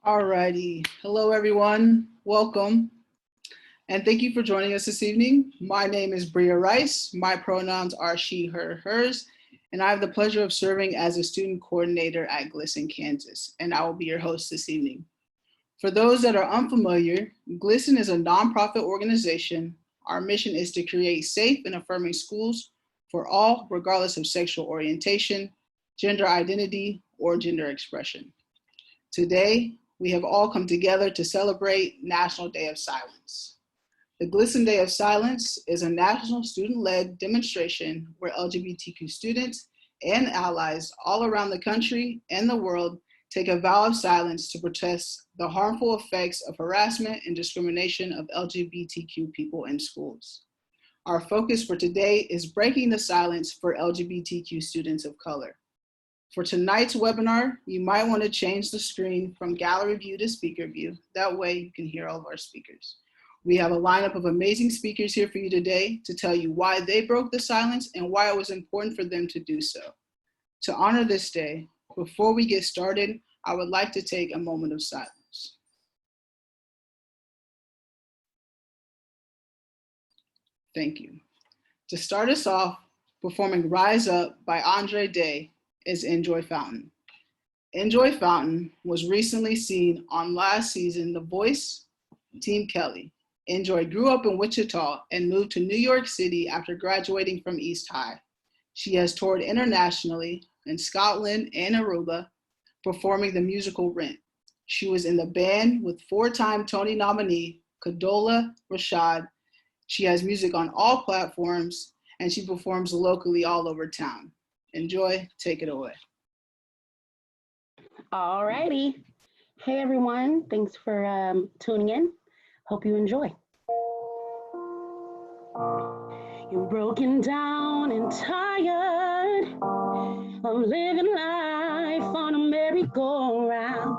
Alrighty. Hello, everyone. Welcome. And thank you for joining us this evening. My name is Bria Rice. My pronouns are she, her, hers. And I have the pleasure of serving as a student coordinator at GLSEN, Kansas. And I will be your host this evening. For those that are unfamiliar, GLSEN is a nonprofit organization. Our mission is to create safe and affirming schools for all, regardless of sexual orientation, gender identity, or gender expression. Today, we have all come together to celebrate National Day of Silence. The GLSEN Day of Silence is a national student-led demonstration where LGBTQ students and allies all around the country and the world take a vow of silence to protest the harmful effects of harassment and discrimination of LGBTQ people in schools. Our focus for today is breaking the silence for LGBTQ students of color. For tonight's webinar, you might want to change the screen from gallery view to speaker view. That way you can hear all of our speakers. We have a lineup of amazing speakers here for you today to tell you why they broke the silence and why it was important for them to do so. To honor this day, before we get started, I would like to take a moment of silence. Thank you. To start us off, performing Rise Up by Andre Day is Enjoy Fountain. Enjoy Fountain was recently seen on last season The Voice, Team Kelly. Enjoy grew up in Wichita and moved to New York City after graduating from East High. She has toured internationally in Scotland and Aruba, performing the musical Rent. She was in the band with four-time Tony nominee Kadola Rashad. She has music on all platforms, and she performs locally all over town. Enjoy, take it away. All righty. Hey, everyone. Thanks for tuning in. Hope you enjoy. You're broken down and tired of living life on a merry-go-round,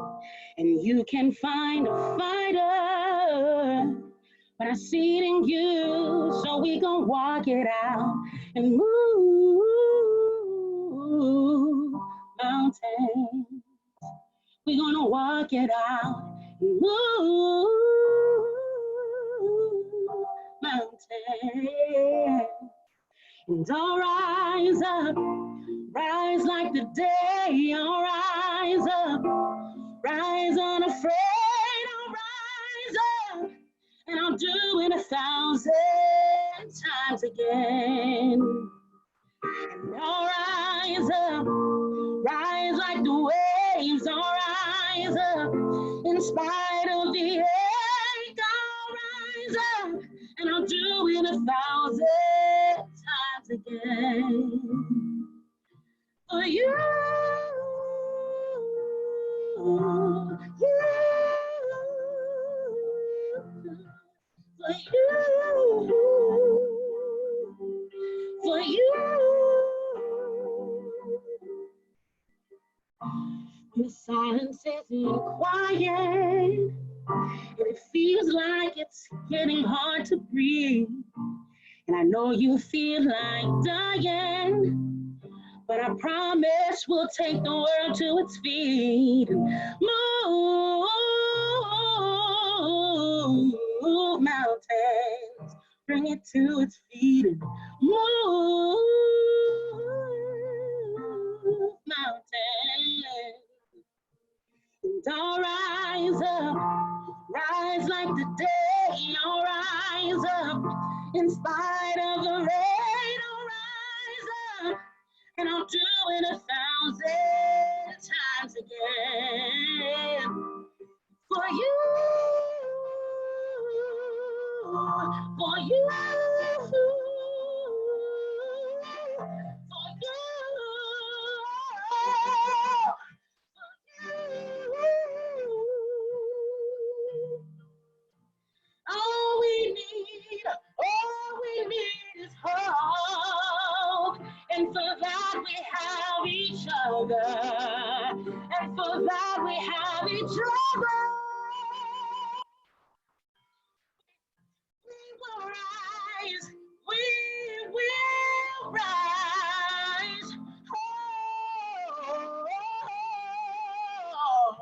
and you can find a fighter, but I see it in you, so we gon' walk it out and move mountains. We're gonna walk it out and move mountains. And I'll rise up, rise like the day. I'll rise up, rise unafraid. I'll rise up, and I'll do it 1,000 times again. And I'll rise up, rise like the waves. I'll rise up, in spite of the ache. I'll rise up, and I'll do it 1,000 times again. For you, for you, for you. The silence isn't quiet, and it feels like it's getting hard to breathe. And I know you feel like dying, but I promise we'll take the world to its feet and move mountains, bring it to its feet and move mountains. And I'll rise up, rise like the day. I'll rise up, in spite of the rain. I'll rise up, and I'll do it 1,000 times again. For you, for you, for you. All we need is hope, and for that we have each other, and for that we have each other. We will rise, we will rise. Oh,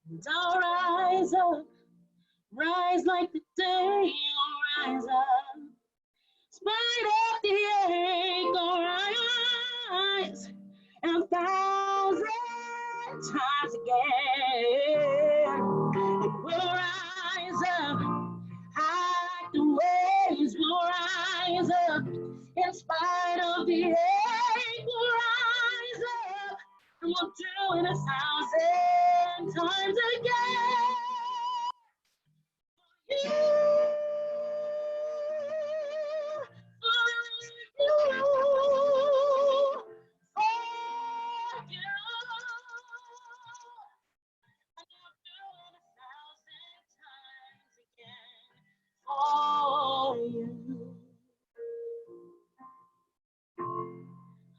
And I'll rise up, rise like the day, I'll rise up. Spite of the ache, I'll rise 1,000 times again. And we'll rise up, high like the waves, we'll rise up. In spite of the ache, we'll rise up. And we'll do it 1,000 times again.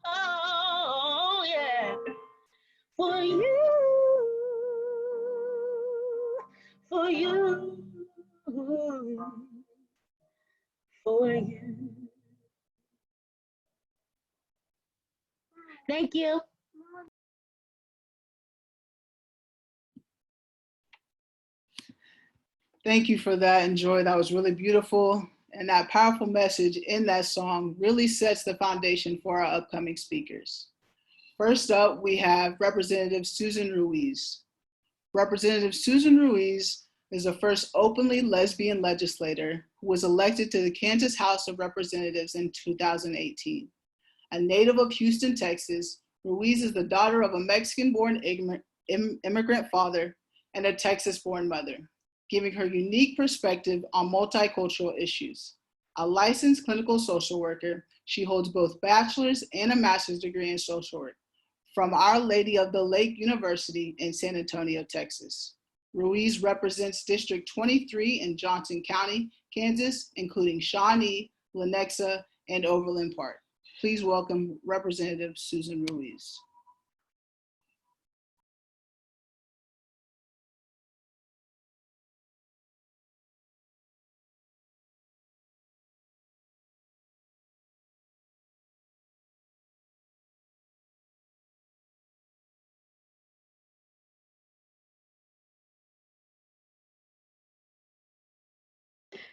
Oh, yeah. For you, for you, for you. Thank you. Thank you for that, and Joy. That was really beautiful. And that powerful message in that song really sets the foundation for our upcoming speakers. First up, we have Representative Susan Ruiz. Representative Susan Ruiz is the first openly lesbian legislator who was elected to the Kansas House of Representatives in 2018. A native of Houston, Texas, Ruiz is the daughter of a Mexican-born immigrant father and a Texas-born mother, giving her unique perspective on multicultural issues. A licensed clinical social worker, she holds both bachelor's and a master's degree in social work from Our Lady of the Lake University in San Antonio, Texas. Ruiz represents District 23 in Johnson County, Kansas, including Shawnee, Lenexa, and Overland Park. Please welcome Representative Susan Ruiz.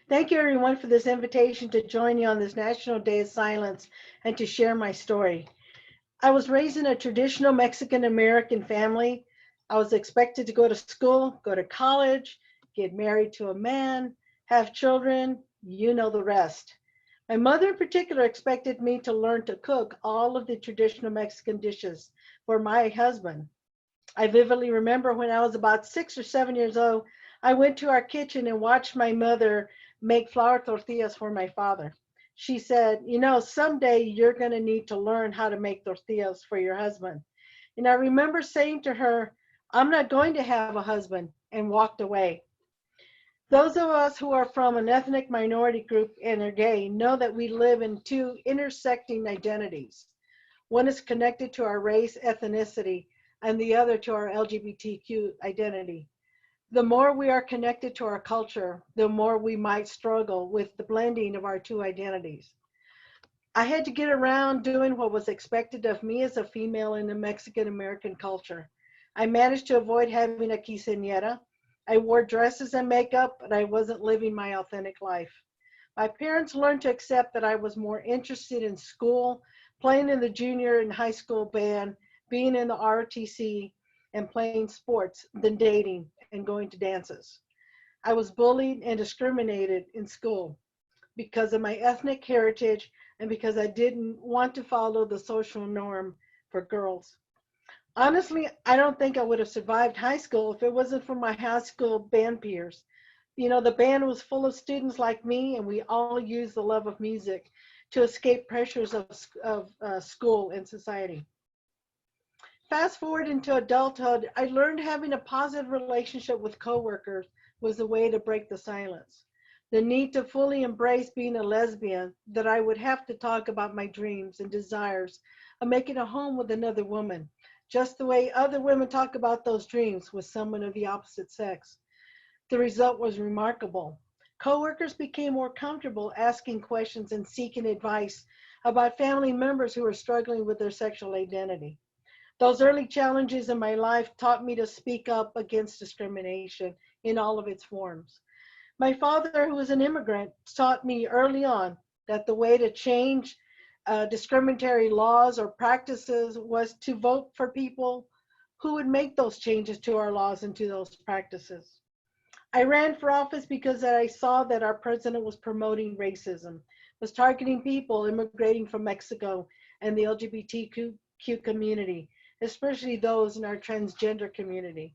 Thank you, everyone, for this invitation to join you on this National Day of Silence and to share my story. I was raised in a traditional Mexican-American family. I was expected to go to school, go to college, get married to a man, have children, you know the rest. My mother in particular expected me to learn to cook all of the traditional Mexican dishes for my husband. I vividly remember when I was about 6 or 7 years old, I went to our kitchen and watched my mother make flour tortillas for my father. She said, you know, someday you're going to need to learn how to make tortillas for your husband. And I remember saying to her, I'm not going to have a husband, and walked away. Those of us who are from an ethnic minority group and are gay know that we live in two intersecting identities. One is connected to our race, ethnicity, and the other to our LGBTQ identity. The more we are connected to our culture, the more we might struggle with the blending of our two identities. I had to get around doing what was expected of me as a female in the Mexican American culture. I managed to avoid having a quinceañera. I wore dresses and makeup, but I wasn't living my authentic life. My parents learned to accept that I was more interested in school, playing in the junior and high school band, being in the ROTC, and playing sports than dating and going to dances. I was bullied and discriminated in school because of my ethnic heritage and because I didn't want to follow the social norm for girls. Honestly, I don't think I would have survived high school if it wasn't for my high school band peers. You know, the band was full of students like me, and we all used the love of music to escape pressures of school and society. Fast forward into adulthood, I learned having a positive relationship with coworkers was the way to break the silence. The need to fully embrace being a lesbian, that I would have to talk about my dreams and desires of making a home with another woman, just the way other women talk about those dreams with someone of the opposite sex. The result was remarkable. Coworkers became more comfortable asking questions and seeking advice about family members who were struggling with their sexual identity. Those early challenges in my life taught me to speak up against discrimination in all of its forms. My father, who was an immigrant, taught me early on that the way to change discriminatory laws or practices was to vote for people who would make those changes to our laws and to those practices. I ran for office because I saw that our president was promoting racism, was targeting people immigrating from Mexico and the LGBTQ community, especially those in our transgender community.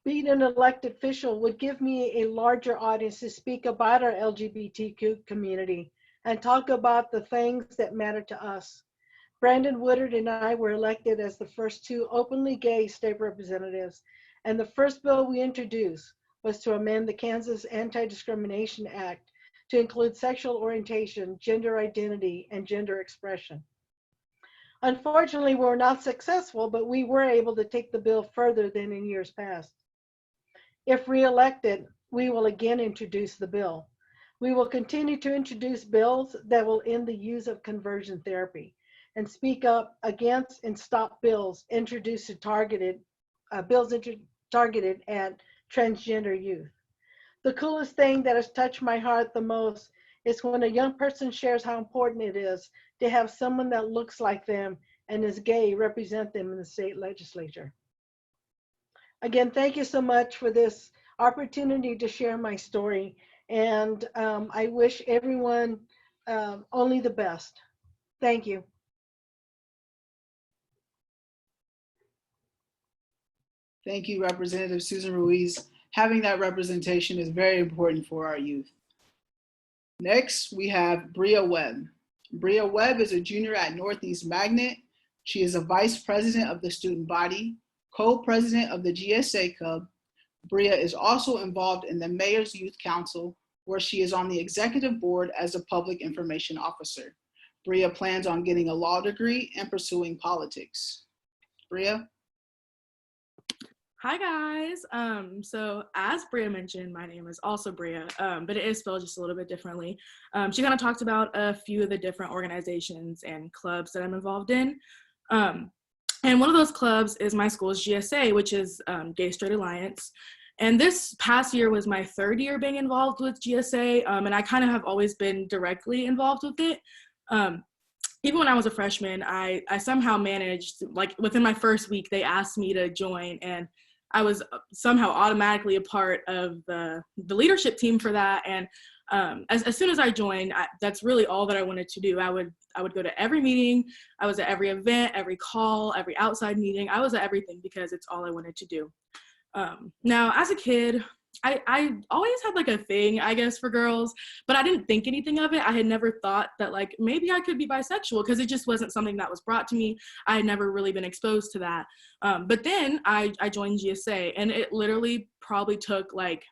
Being an elected official would give me a larger audience to speak about our LGBTQ community and talk about the things that matter to us. Brandon Woodard and I were elected as the first two openly gay state representatives, and the first bill we introduced was to amend the Kansas Anti-Discrimination Act to include sexual orientation, gender identity, and gender expression. Unfortunately, we were not successful, but we were able to take the bill further than in years past. If re-elected, we will again introduce the bill. We will continue to introduce bills that will end the use of conversion therapy and speak up against and stop bills introduced to targeted at transgender youth. The coolest thing that has touched my heart the most is when a young person shares how important it is to have someone that looks like them and is gay represent them in the state legislature. Again, thank you so much for this opportunity to share my story. And I wish everyone only the best. Thank you. Thank you, Representative Susan Ruiz. Having that representation is very important for our youth. Next, we have Bria Webb. Bria Webb is a junior at Northeast Magnet. She is a vice president of the student body, co-president of the GSA Club. Bria is also involved in the Mayor's Youth Council, where she is on the executive board as a public information officer. Bria plans on getting a law degree and pursuing politics. Bria? Hi guys. So as Bria mentioned, my name is also Bria, but it is spelled just a little bit differently. She kind of talked about a few of the different organizations and clubs that I'm involved in. And one of those clubs is my school's GSA, which is Gay Straight Alliance. And this past year was my third year being involved with GSA, and I kind of have always been directly involved with it. Even when I was a freshman, I somehow managed, like within my first week, they asked me to join, and I was somehow automatically a part of the leadership team for that. And as soon as I joined, that's really all that I wanted to do. I would go to every meeting. I was at every event, every call, every outside meeting. I was at everything because it's all I wanted to do. Now, as a kid, I always had like a thing, I guess, for girls, but I didn't think anything of it. I had never thought that like maybe I could be bisexual because it just wasn't something that was brought to me. I had never really been exposed to that. But then I joined GSA, and it literally probably took like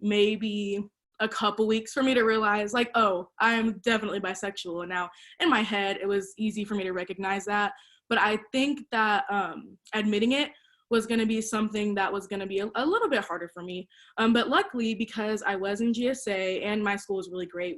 maybe a couple weeks for me to realize like, oh, I'm definitely bisexual. And now in my head, it was easy for me to recognize that. But I think that admitting it was going to be something that was going to be a little bit harder for me. But luckily, because I was in GSA and my school was really great,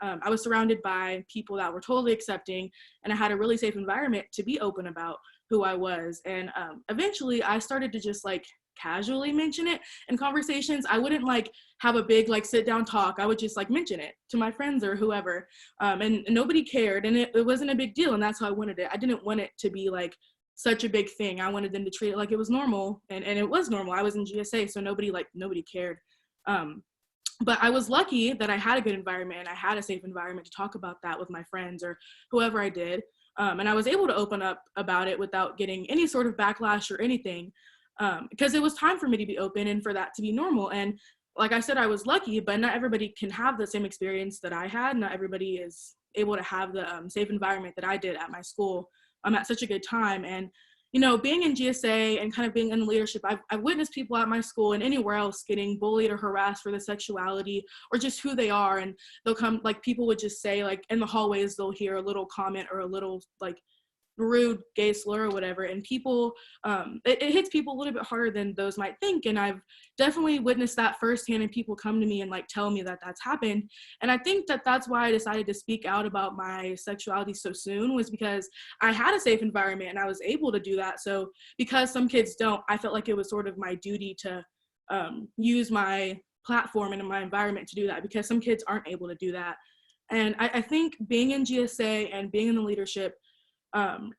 I was surrounded by people that were totally accepting, and I had a really safe environment to be open about who I was. And eventually I started to just like casually mention it in conversations. I wouldn't like have a big like sit down talk. I would just like mention it to my friends or whoever. And nobody cared, and it wasn't a big deal. And that's how I wanted it. I didn't want it to be like such a big thing. I wanted them to treat it like it was normal, and it was normal. I was in GSA, so nobody cared. But I was lucky that I had a good environment and I had a safe environment to talk about that with my friends or whoever I did. And I was able to open up about it without getting any sort of backlash or anything, because it was time for me to be open and for that to be normal. And like I said, I was lucky, but not everybody can have the same experience that I had. Not everybody is able to have the safe environment that I did at my school. I'm at such a good time. And, you know, being in GSA and kind of being in leadership, I've witnessed people at my school and anywhere else getting bullied or harassed for their sexuality or just who they are. And they'll come, like, people would just say, like, in the hallways, they'll hear a little comment or a little, like, rude gay slur or whatever, and people, it hits people a little bit harder than those might think. And I've definitely witnessed that firsthand, and people come to me and like tell me that that's happened. And I think that that's why I decided to speak out about my sexuality so soon, was because I had a safe environment and I was able to do that. So because some kids don't, I felt like it was sort of my duty to use my platform and in my environment to do that, because some kids aren't able to do that. And I think being in GSA and being in the leadership,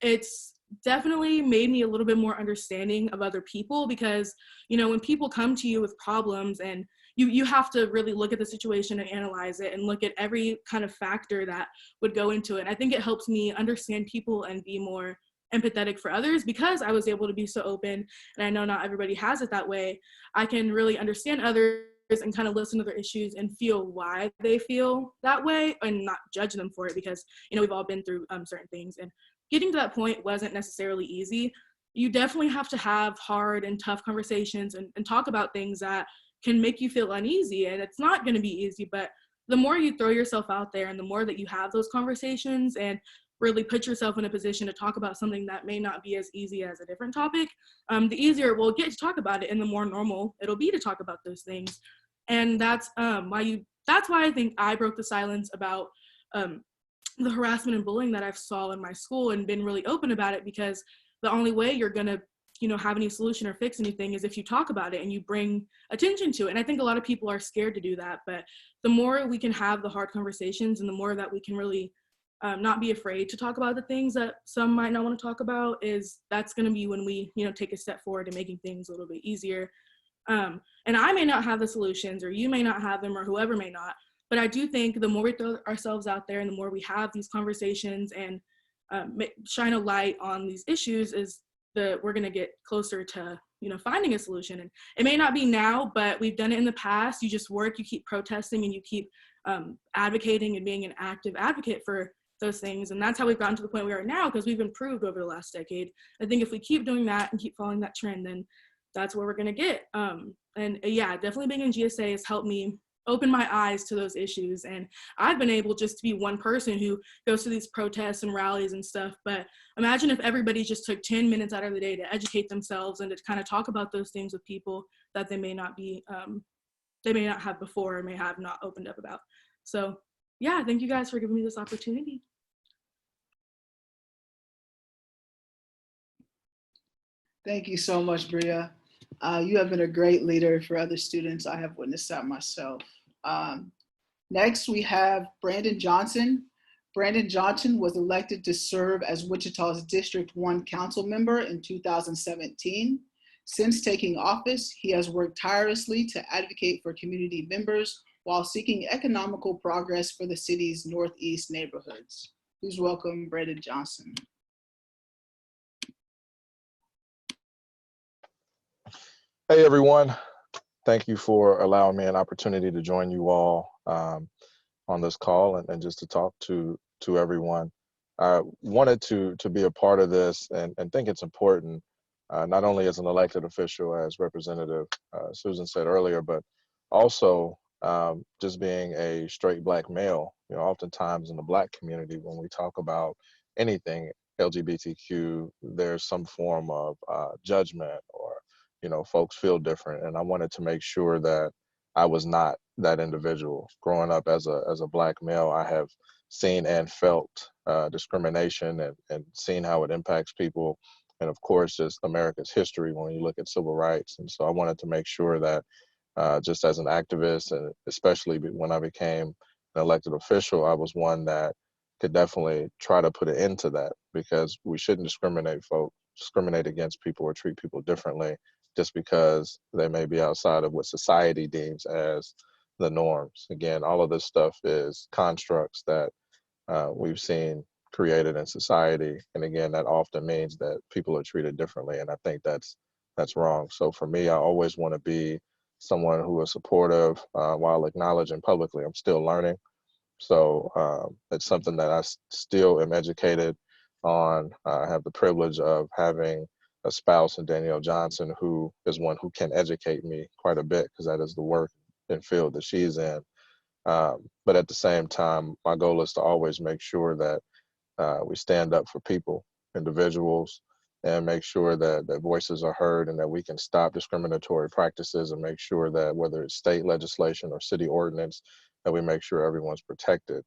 it's definitely made me a little bit more understanding of other people, because, you know, when people come to you with problems, and you have to really look at the situation and analyze it and look at every kind of factor that would go into it. I think it helps me understand people and be more empathetic for others, because I was able to be so open, and I know not everybody has it that way. I can really understand others and kind of listen to their issues and feel why they feel that way, and not judge them for it, because, you know, we've all been through certain things, and getting to that point wasn't necessarily easy. You definitely have to have hard and tough conversations and talk about things that can make you feel uneasy, and it's not going to be easy. But the more you throw yourself out there, and the more that you have those conversations and really put yourself in a position to talk about something that may not be as easy as a different topic, the easier we'll get to talk about it, and the more normal it'll be to talk about those things. And that's why I think I broke the silence about the harassment and bullying that I've saw in my school, and been really open about it, because the only way you're gonna, you know, have any solution or fix anything is if you talk about it and you bring attention to it. And I think a lot of people are scared to do that, but the more we can have the hard conversations, and the more that we can really not be afraid to talk about the things that some might not want to talk about, that's going to be when we, you know, take a step forward in making things a little bit easier. And I may not have the solutions, or you may not have them, or whoever may not, but I do think the more we throw ourselves out there, and the more we have these conversations and shine a light on these issues, we're going to get closer to, you know, finding a solution. And it may not be now, but we've done it in the past. You just work, you keep protesting, and you keep advocating and being an active advocate for those things. And that's how we've gotten to the point we are now, because we've improved over the last decade. I think if we keep doing that and keep following that trend, then that's where we're going to get. And yeah, definitely being in GSA has helped me open my eyes to those issues. And I've been able just to be one person who goes to these protests and rallies and stuff. But imagine if everybody just took 10 minutes out of the day to educate themselves and to kind of talk about those things with people that they may not have before, or may have not opened up about. So yeah, thank you guys for giving me this opportunity. Thank you so much, Bria. You have been a great leader for other students. I have witnessed that myself. Next, we have Brandon Johnson. Brandon Johnson was elected to serve as Wichita's District 1 council member in 2017. Since taking office, he has worked tirelessly to advocate for community members while seeking economical progress for the city's Northeast neighborhoods. Please welcome Brandon Johnson. Hey everyone, thank you for allowing me an opportunity to join you all on this call and just to talk to everyone. I wanted to be a part of this and think it's important, not only as an elected official, as Representative Susan said earlier, but also just being a straight Black male. You know, oftentimes in the Black community, when we talk about anything LGBTQ, there's some form of judgment, or you know, folks feel different. And I wanted to make sure that I was not that individual. Growing up as a Black male, I have seen and felt discrimination and seen how it impacts people. And of course, just America's history when you look at civil rights. And so I wanted to make sure that just as an activist, and especially when I became an elected official, I was one that could definitely try to put an end to that, because we shouldn't discriminate against people or treat people differently just because they may be outside of what society deems as the norms. Again, all of this stuff is constructs that we've seen created in society. And again, that often means that people are treated differently. And I think that's wrong. So for me, I always want to be someone who is supportive while acknowledging publicly I'm still learning. So it's something that I still am educated on. I have the privilege of having a spouse in Danielle Johnson, who is one who can educate me quite a bit, because that is the work and field that she's in. But at the same time, my goal is to always make sure that we stand up for people individuals and make sure that voices are heard and that we can stop discriminatory practices and make sure that whether it's state legislation or city ordinance, that we make sure everyone's protected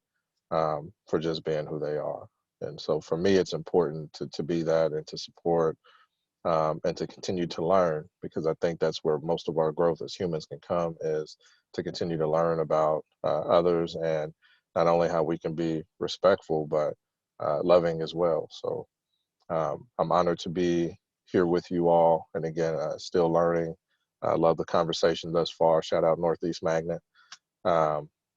for just being who they are. And so for me, it's important to be that and to support and to continue to learn, because I think that's where most of our growth as humans can come, is to continue to learn about others, and not only how we can be respectful, but loving as well. So I'm honored to be here with you all. And again, still learning. I love the conversation thus far. Shout out Northeast Magnet.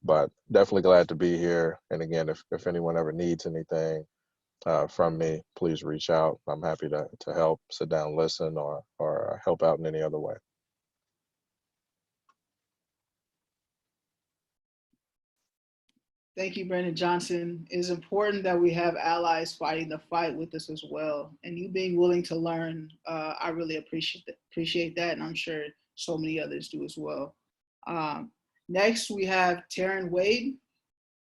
But definitely glad to be here. And again, if anyone ever needs anything from me, please reach out. I'm happy to help, sit down, listen, or help out in any other way. Thank you, Brandon Johnson. It is important that we have allies fighting the fight with us as well. And you being willing to learn, I really appreciate that. And I'm sure so many others do as well. Next, we have Taryn Wade.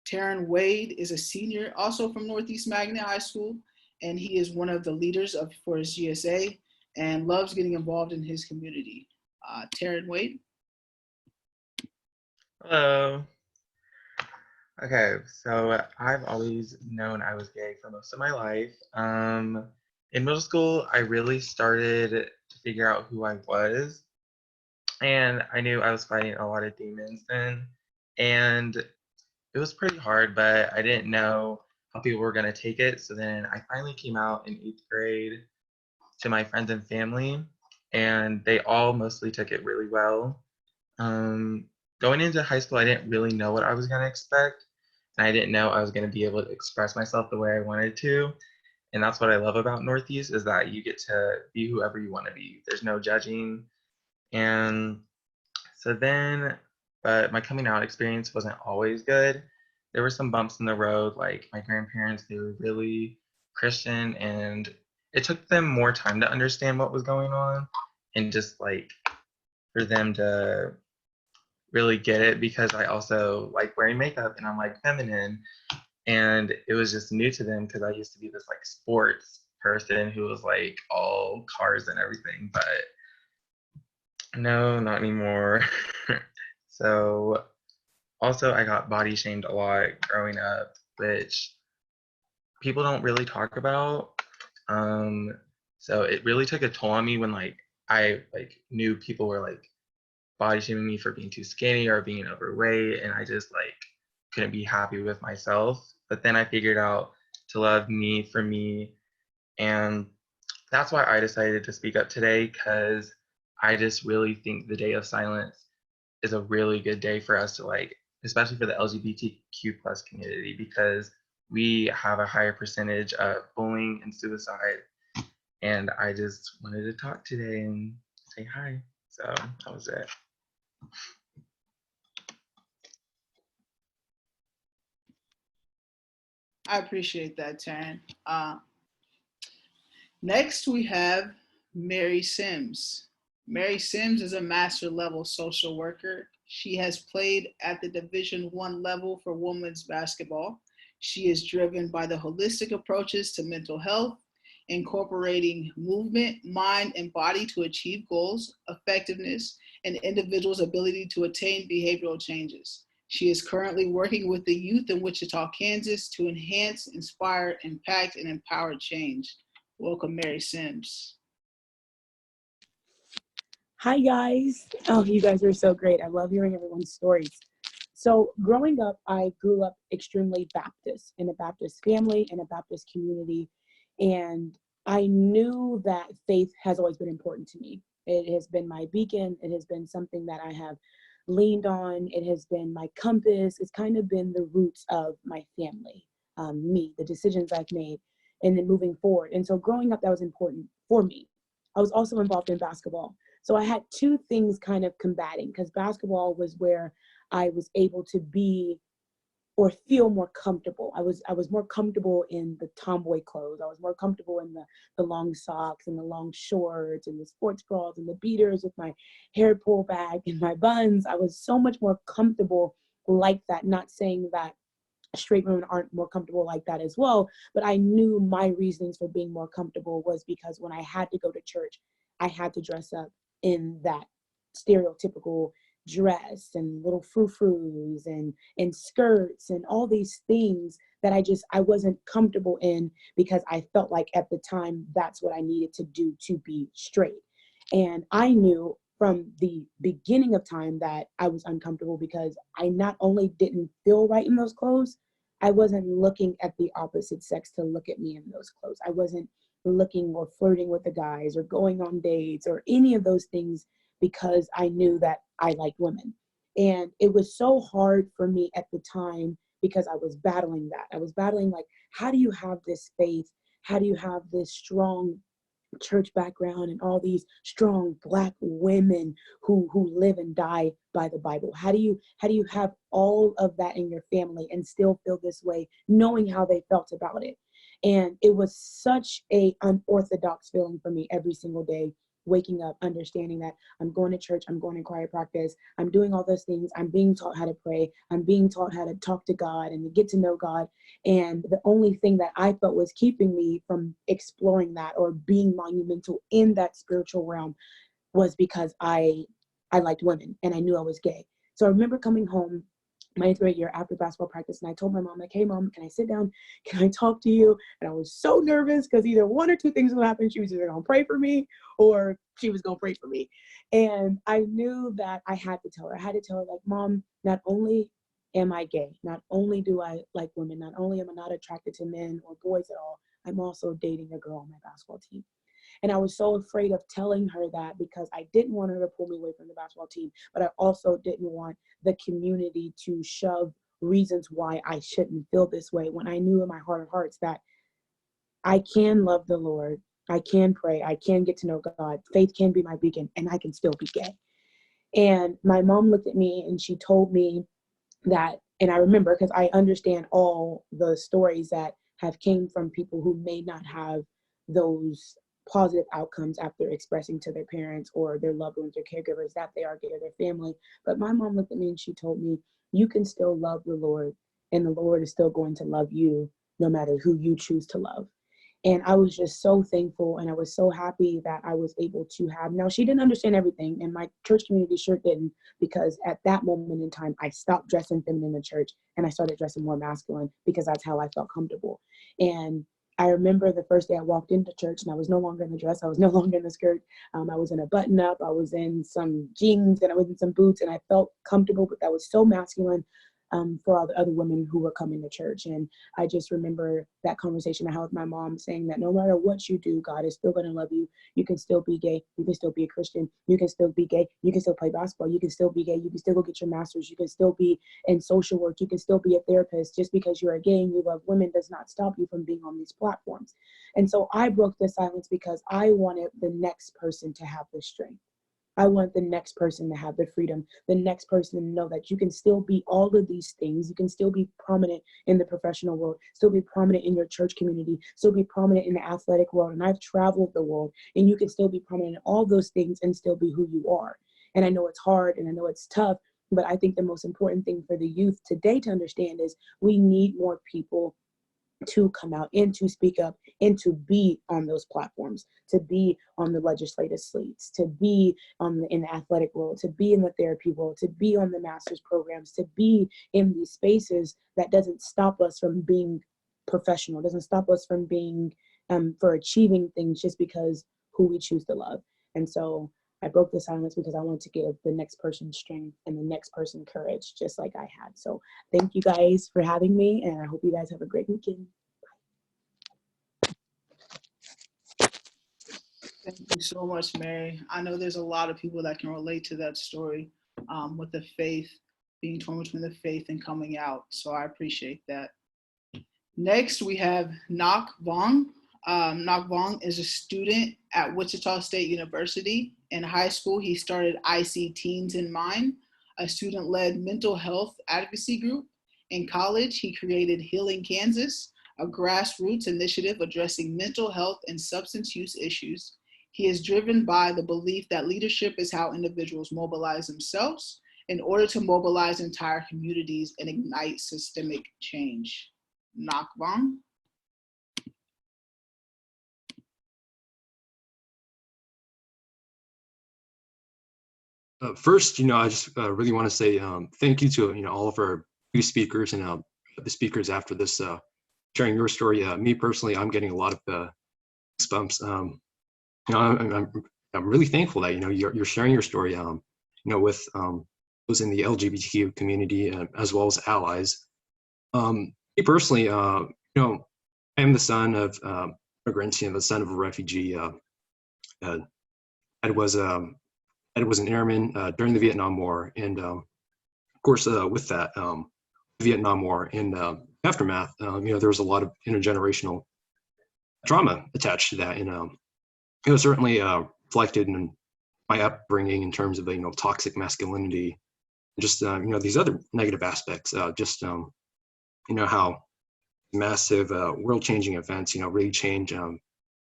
Taryn Wade is a senior, also from Northeast Magnet High School, and he is one of the leaders for his GSA and loves getting involved in his community. Taryn Wade. Hello. Okay, so I've always known I was gay for most of my life. In middle school, I really started to figure out who I was, and I knew I was fighting a lot of demons then, and it was pretty hard, but I didn't know how people were going to take it. So then I finally came out in 8th grade to my friends and family, and they all mostly took it really well. Going into high school, I didn't really know what I was going to expect. And I didn't know I was going to be able to express myself the way I wanted to. And that's what I love about Northeast, is that you get to be whoever you want to be. There's no judging. And so then, but my coming out experience wasn't always good. There were some bumps in the road. Like my grandparents, they were really Christian, and it took them more time to understand what was going on, and just like for them to really get it, because I also like wearing makeup and I'm like feminine, and it was just new to them because I used to be this like sports person who was like all cars and everything, but no, not anymore. So also I got body shamed a lot growing up, which people don't really talk about. So it really took a toll on me when like I like knew people were like body shaming me for being too skinny or being overweight, and I just like couldn't be happy with myself. But then I figured out to love me for me, and that's why I decided to speak up today, because I just really think the Day of Silence is a really good day for us to like, especially for the LGBTQ plus community, because we have a higher percentage of bullying and suicide. And I just wanted to talk today and say hi. So that was it. I appreciate that, Taryn. Next, we have Mary Sims. Mary Sims is a master level social worker. She has played at the Division I level for women's basketball. She is driven by the holistic approaches to mental health, incorporating movement, mind, and body to achieve goals, effectiveness, and individuals' ability to attain behavioral changes. She is currently working with the youth in Wichita, Kansas to enhance, inspire, impact, and empower change. Welcome, Mary Sims. Hi, guys. Oh, you guys are so great. I love hearing everyone's stories. So growing up, I grew up extremely Baptist, in a Baptist family, in a Baptist community. And I knew that faith has always been important to me. It has been my beacon. It has been something that I have leaned on. It has been my compass. It's kind of been the roots of my family, me, the decisions I've made, and then moving forward. And so growing up, that was important for me. I was also involved in basketball. So I had two things kind of combating, because basketball was where I was able to be or feel more comfortable. I was more comfortable in the tomboy clothes. I was more comfortable in the long socks and the long shorts and the sports bras and the beaters with my hair pulled back and my buns. I was so much more comfortable like that, not saying that straight women aren't more comfortable like that as well. But I knew my reasons for being more comfortable was because when I had to go to church, I had to dress up in that stereotypical dress and little frou-frous and skirts and all these things that I wasn't comfortable in, because I felt like at the time that's what I needed to do to be straight. And I knew from the beginning of time that I was uncomfortable because I not only didn't feel right in those clothes, I wasn't looking at the opposite sex to look at me in those clothes. I wasn't looking or flirting with the guys or going on dates or any of those things, because I knew that I liked women. And it was so hard for me at the time because I was battling that. I was battling, like, how do you have this faith? How do you have this strong church background and all these strong Black women who live and die by the Bible? How do you have all of that in your family and still feel this way, knowing how they felt about it? And it was such a unorthodox feeling for me every single day, waking up, understanding that I'm going to church, I'm going to choir practice, I'm doing all those things, I'm being taught how to pray, I'm being taught how to talk to God and to get to know God. And the only thing that I felt was keeping me from exploring that or being monumental in that spiritual realm was because I liked women and I knew I was gay. So I remember coming home my 8th grade year after basketball practice, and I told my mom, like, hey mom, can I sit down? Can I talk to you? And I was so nervous because either one or two things would happen. She was either gonna pray for me or she was gonna pray for me. And I knew that I had to tell her, like, Mom, not only am I gay, not only do I like women, not only am I not attracted to men or boys at all, I'm also dating a girl on my basketball team. And I was so afraid of telling her that because I didn't want her to pull me away from the basketball team, but I also didn't want the community to shove reasons why I shouldn't feel this way, when I knew in my heart of hearts that I can love the Lord, I can pray, I can get to know God, faith can be my beacon, and I can still be gay. And my mom looked at me and she told me that, and I remember because I understand all the stories that have came from people who may not have those positive outcomes after expressing to their parents or their loved ones or caregivers that they are gay or their family. But my mom looked at me and she told me, you can still love the Lord, and the Lord is still going to love you no matter who you choose to love. And I was just so thankful, and I was so happy that I was able to have. Now, she didn't understand everything, and my church community sure didn't, because at that moment in time, I stopped dressing feminine in church and I started dressing more masculine because that's how I felt comfortable. And I remember the first day I walked into church and I was no longer in the dress, I was no longer in the skirt. I was in a button up, I was in some jeans, and I was in some boots, and I felt comfortable, but that was so masculine. For all the other women who were coming to church. And I just remember that conversation I had with my mom, saying that no matter what you do, God is still going to love you. You can still be gay. You can still be a Christian. You can still be gay. You can still play basketball. You can still be gay. You can still go get your master's. You can still be in social work. You can still be a therapist. Just because you're a gay and you love women does not stop you from being on these platforms. And so I broke the silence because I wanted the next person to have the strength. I want the next person to have the freedom, the next person to know that you can still be all of these things. You can still be prominent in the professional world, still be prominent in your church community, still be prominent in the athletic world. And I've traveled the world, and you can still be prominent in all those things and still be who you are. And I know it's hard and I know it's tough, but I think the most important thing for the youth today to understand is we need more people to come out and to speak up and to be on those platforms, to be on the legislative slates, to be in the athletic world, to be in the therapy world, to be on the master's programs, to be in these spaces. That doesn't stop us from being professional, doesn't stop us from being for achieving things just because who we choose to love. And so I broke the silence because I wanted to give the next person strength and the next person courage, just like I had. So thank you guys for having me, and I hope you guys have a great weekend. Thank you so much, Mary. I know there's a lot of people that can relate to that story with the faith, being torn between the faith and coming out. So I appreciate that. Next, we have Nak Vong. Nak Vong is a student at Wichita State University. In high school, he started IC Teens in Mind, a student-led mental health advocacy group. In college, he created Healing Kansas, a grassroots initiative addressing mental health and substance use issues. He is driven by the belief that leadership is how individuals mobilize themselves in order to mobilize entire communities and ignite systemic change. Nakvam. First, I just really want to say thank you to all of our new speakers and the speakers after this sharing your story. Me personally, I'm getting a lot of goosebumps. I'm really thankful that you're sharing your story. With those in the LGBTQ community as well as allies. Me personally, I am the son of immigrants. The son of a refugee. I was an airman during the Vietnam War, and of course, with that Vietnam War and aftermath, there was a lot of intergenerational trauma attached to that, and it was certainly reflected in my upbringing in terms of toxic masculinity, just these other negative aspects, how massive world-changing events really change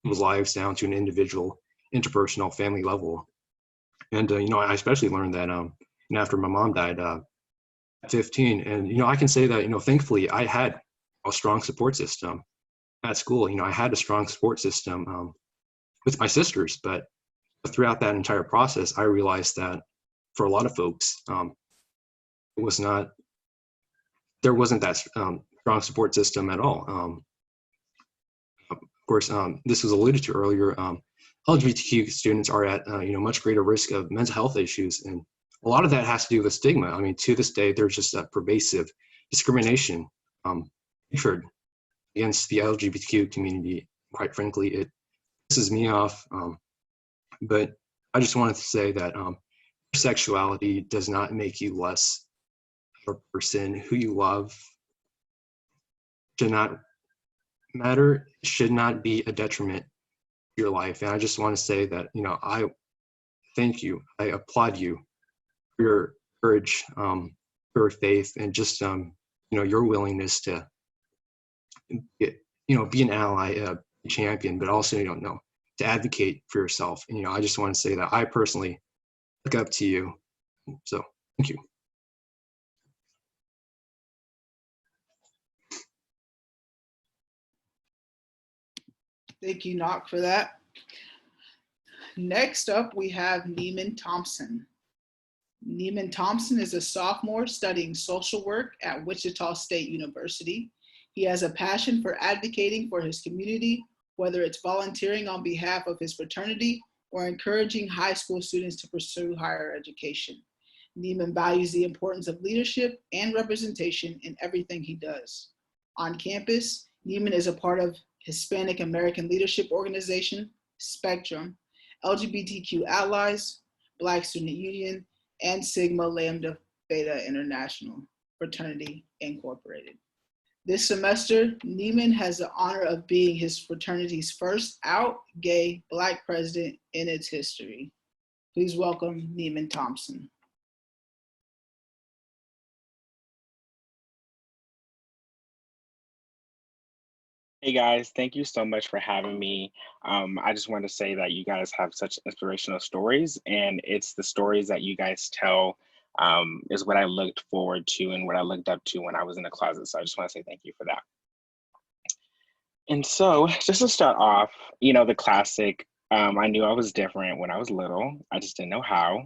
people's lives down to an individual, interpersonal, family level. And I especially learned that after my mom died at 15, and I can say that thankfully I had a strong support system at school. I had a strong support system with my sisters, but throughout that entire process, I realized that for a lot of folks, there wasn't that strong support system at all. Of course, this was alluded to earlier. LGBTQ students are at much greater risk of mental health issues, and a lot of that has to do with stigma. I mean, to this day, there's just a pervasive discrimination, hatred against the LGBTQ community. Quite frankly, it pisses me off. But I just wanted to say that sexuality does not make you less of a person. Who you love should not matter, should not be a detriment to your life. And I just want to say that, I thank you. I applaud you for your courage, for your faith, and just, your willingness to, be an ally, a champion, but also, to advocate for yourself. And, I just want to say that I personally look up to you. So thank you. Thank you, Knock, for that. Next up, we have Neiman Thompson. Neiman Thompson is a sophomore studying social work at Wichita State University. He has a passion for advocating for his community, whether it's volunteering on behalf of his fraternity or encouraging high school students to pursue higher education. Neiman values the importance of leadership and representation in everything he does. On campus, Neiman is a part of Hispanic American Leadership Organization, Spectrum, LGBTQ Allies, Black Student Union, and Sigma Lambda Beta International Fraternity Incorporated. This semester, Neiman has the honor of being his fraternity's first out gay Black president in its history. Please welcome Neiman Thompson. Hey guys, thank you so much for having me. I just want to say that you guys have such inspirational stories, and it's the stories that you guys tell is what I looked forward to and what I looked up to when I was in the closet. So I just want to say thank you for that. And so just to start off, the classic, I knew I was different when I was little. I just didn't know how.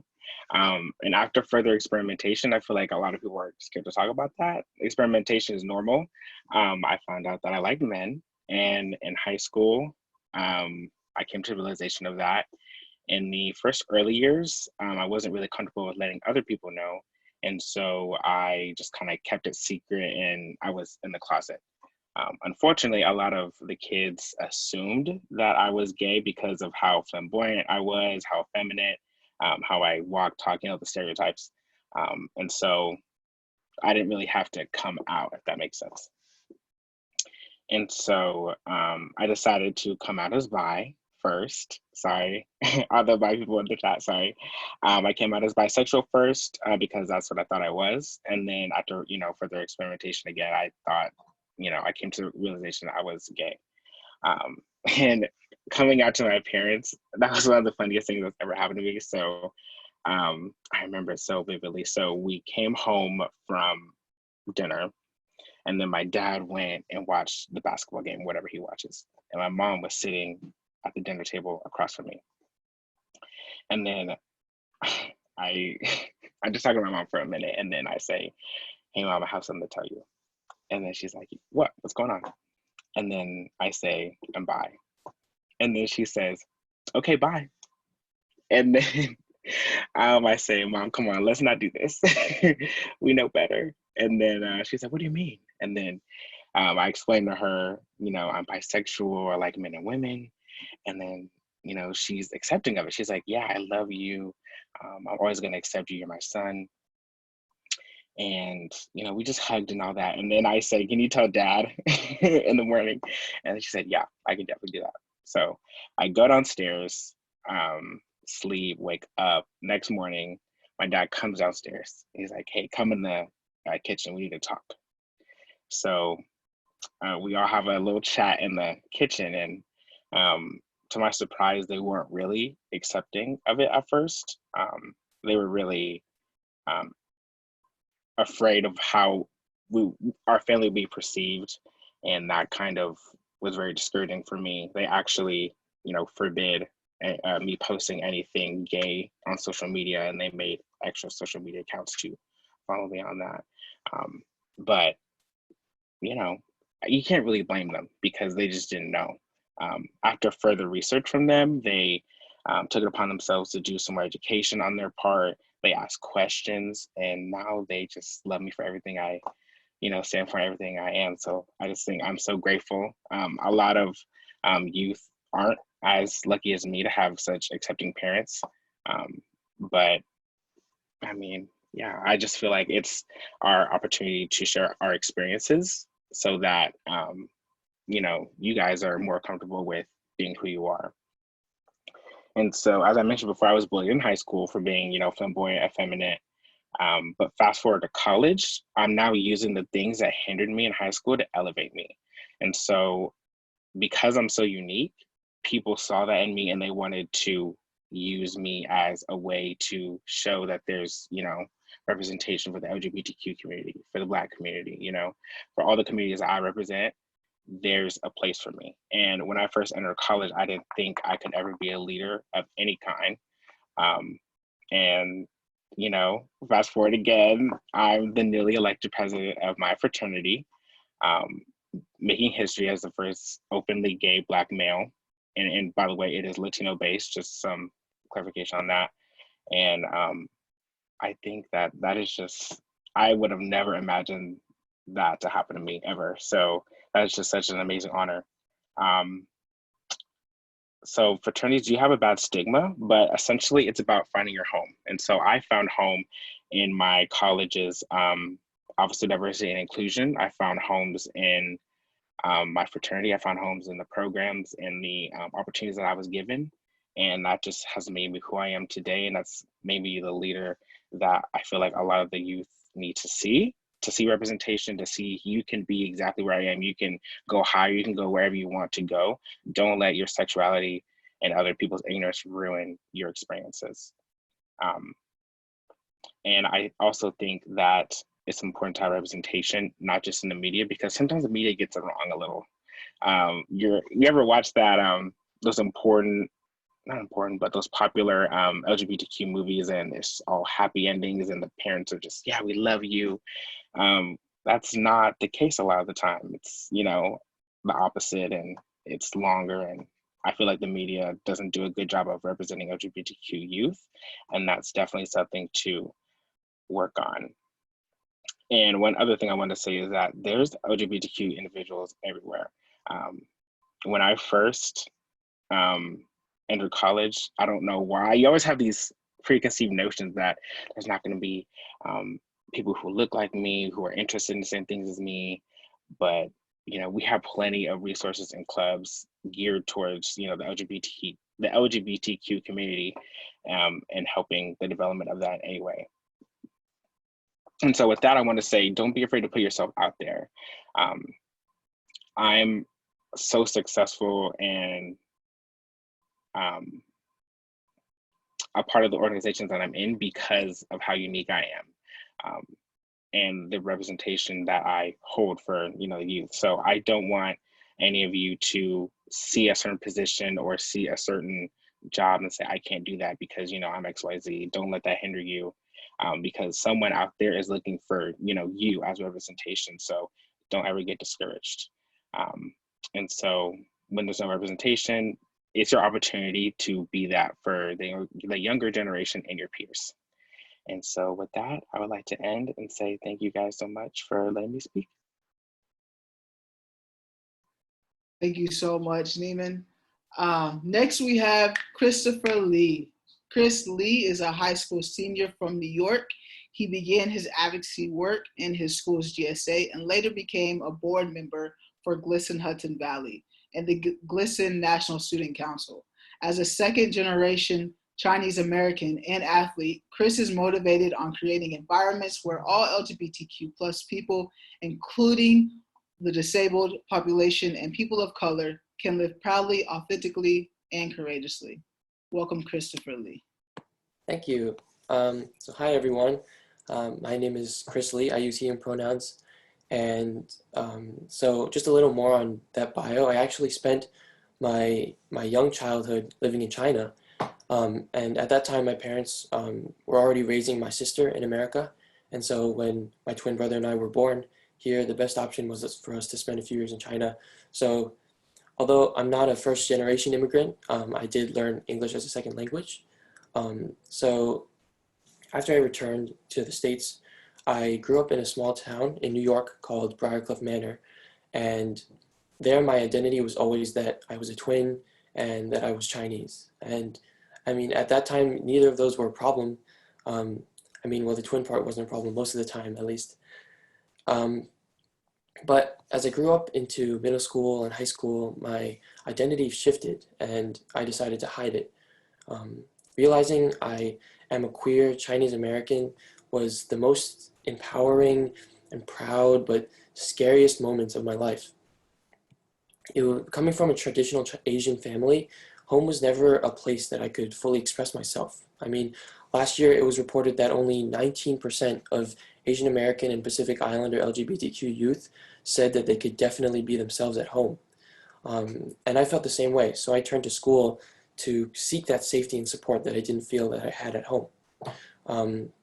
And after further experimentation, I feel like a lot of people are scared to talk about that. Experimentation is normal. I found out that I liked men, and in high school, I came to the realization of that. In the first early years, I wasn't really comfortable with letting other people know. And so I just kind of kept it secret, and I was in the closet. Unfortunately, a lot of the kids assumed that I was gay because of how flamboyant I was, how effeminate, how I walk, talk, the stereotypes. And so I didn't really have to come out, if that makes sense. And so I decided to come out as bi first. Sorry, all the bi people in the chat, sorry. I came out as bisexual first because that's what I thought I was. And then after, further experimentation again, I thought, I came to the realization that I was gay. And coming out to my parents, that was one of the funniest things that's ever happened to me. So I remember it so vividly. So we came home from dinner, and then my dad went and watched the basketball game, whatever he watches. And my mom was sitting at the dinner table across from me. And then I I just talk to my mom for a minute, and then I say, "Hey mom, I have something to tell you." And then she's like, "What? What's going on?" And then I say, "I'm bye." And then she says, "Okay, bye." And then I say, "Mom, come on, let's not do this. We know better." And then she's like, "What do you mean?" And then I explained to her, I'm bisexual, I like men and women. And then, she's accepting of it. She's like, "Yeah, I love you. I'm always going to accept you. You're my son." And, we just hugged and all that. And then I said, "Can you tell dad?" in the morning? And she said, "Yeah, I can definitely do that." So I go downstairs, sleep, wake up. Next morning, my dad comes downstairs. He's like, "Hey, come in the kitchen. We need to talk." So we all have a little chat in the kitchen. And to my surprise, they weren't really accepting of it at first. They were really afraid of how our family would be perceived, and that kind of was very discouraging for me. They actually, forbid me posting anything gay on social media, and they made extra social media accounts to follow me on that. But you can't really blame them because they just didn't know. After further research from them, they took it upon themselves to do some more education on their part. They asked questions, and now they just love me for everything I, stand for, everything I am. So I just think I'm so grateful. A lot of youth aren't as lucky as me to have such accepting parents. But I mean, yeah, I just feel like it's our opportunity to share our experiences so that, you guys are more comfortable with being who you are. And so, as I mentioned before, I was bullied in high school for being, flamboyant, effeminate. But fast forward to college, I'm now using the things that hindered me in high school to elevate me. And so, because I'm so unique, people saw that in me and they wanted to use me as a way to show that there's, representation for the LGBTQ community, for the Black community, for all the communities I represent, there's a place for me. And when I first entered college, I didn't think I could ever be a leader of any kind. And, fast forward again, I'm the newly elected president of my fraternity, making history as the first openly gay Black male. And by the way, it is Latino based, just some clarification on that. And I think that is just, I would have never imagined that to happen to me ever. So that's just such an amazing honor. So fraternities do have a bad stigma, but essentially it's about finding your home. And so I found home in my college's Office of Diversity and Inclusion. I found homes in my fraternity. I found homes in the programs and the opportunities that I was given. And that just has made me who I am today. And that's made me the leader that I feel like a lot of the youth need to see representation, to see you can be exactly where I am. You can go higher, you can go wherever you want to go. Don't let your sexuality and other people's ignorance ruin your experiences. And I also think that it's important to have representation, not just in the media, because sometimes the media gets it wrong a little. You ever watch that, those not important, but those popular LGBTQ movies, and it's all happy endings and the parents are just, "Yeah, we love you." That's not the case a lot of the time. It's, the opposite, and it's longer. And I feel like the media doesn't do a good job of representing LGBTQ youth. And that's definitely something to work on. And one other thing I want to say is that there's LGBTQ individuals everywhere. When I first entered college, I don't know why, you always have these preconceived notions that there's not going to be people who look like me, who are interested in the same things as me. But, we have plenty of resources and clubs geared towards, the LGBTQ community and helping the development of that anyway. And so with that, I want to say, don't be afraid to put yourself out there. I'm so successful and a part of the organizations that I'm in because of how unique I am. And the representation that I hold for, the youth. So I don't want any of you to see a certain position or see a certain job and say, I can't do that because, I'm XYZ. Don't let that hinder you, because someone out there is looking for, you as representation. So don't ever get discouraged. And so when there's no representation, it's your opportunity to be that for the younger generation and your peers. And so with that, I would like to end and say thank you guys so much for letting me speak. Thank you so much, Neiman. Next, we have Christopher Lee. Chris Lee is a high school senior from New York. He began his advocacy work in his school's GSA and later became a board member for GLSEN Hudson Valley and the GLSEN National Student Council. As a second generation Chinese American and athlete, Chris is motivated on creating environments where all LGBTQ plus people, including the disabled population and people of color, can live proudly, authentically, and courageously. Welcome, Christopher Lee. Thank you. So hi, everyone. My name is Chris Lee. I use he and pronouns. And so just a little more on that bio. I actually spent my young childhood living in China. And at that time, my parents were already raising my sister in America. And so when my twin brother and I were born here, the best option was for us to spend a few years in China. So although I'm not a first generation immigrant, I did learn English as a second language. So after I returned to the States, I grew up in a small town in New York called Briarcliff Manor. And there my identity was always that I was a twin and that I was Chinese. And I mean, at that time, neither of those were a problem. Well, the twin part wasn't a problem most of the time, at least. But as I grew up into middle school and high school, my identity shifted and I decided to hide it. Realizing I am a queer Chinese American was the most empowering and proud but scariest moments of my life. Coming from a traditional Asian family, home was never a place that I could fully express myself. I mean, last year it was reported that only 19% of Asian American and Pacific Islander LGBTQ youth said that they could definitely be themselves at home. And I felt the same way, so I turned to school to seek that safety and support that I didn't feel that I had at home.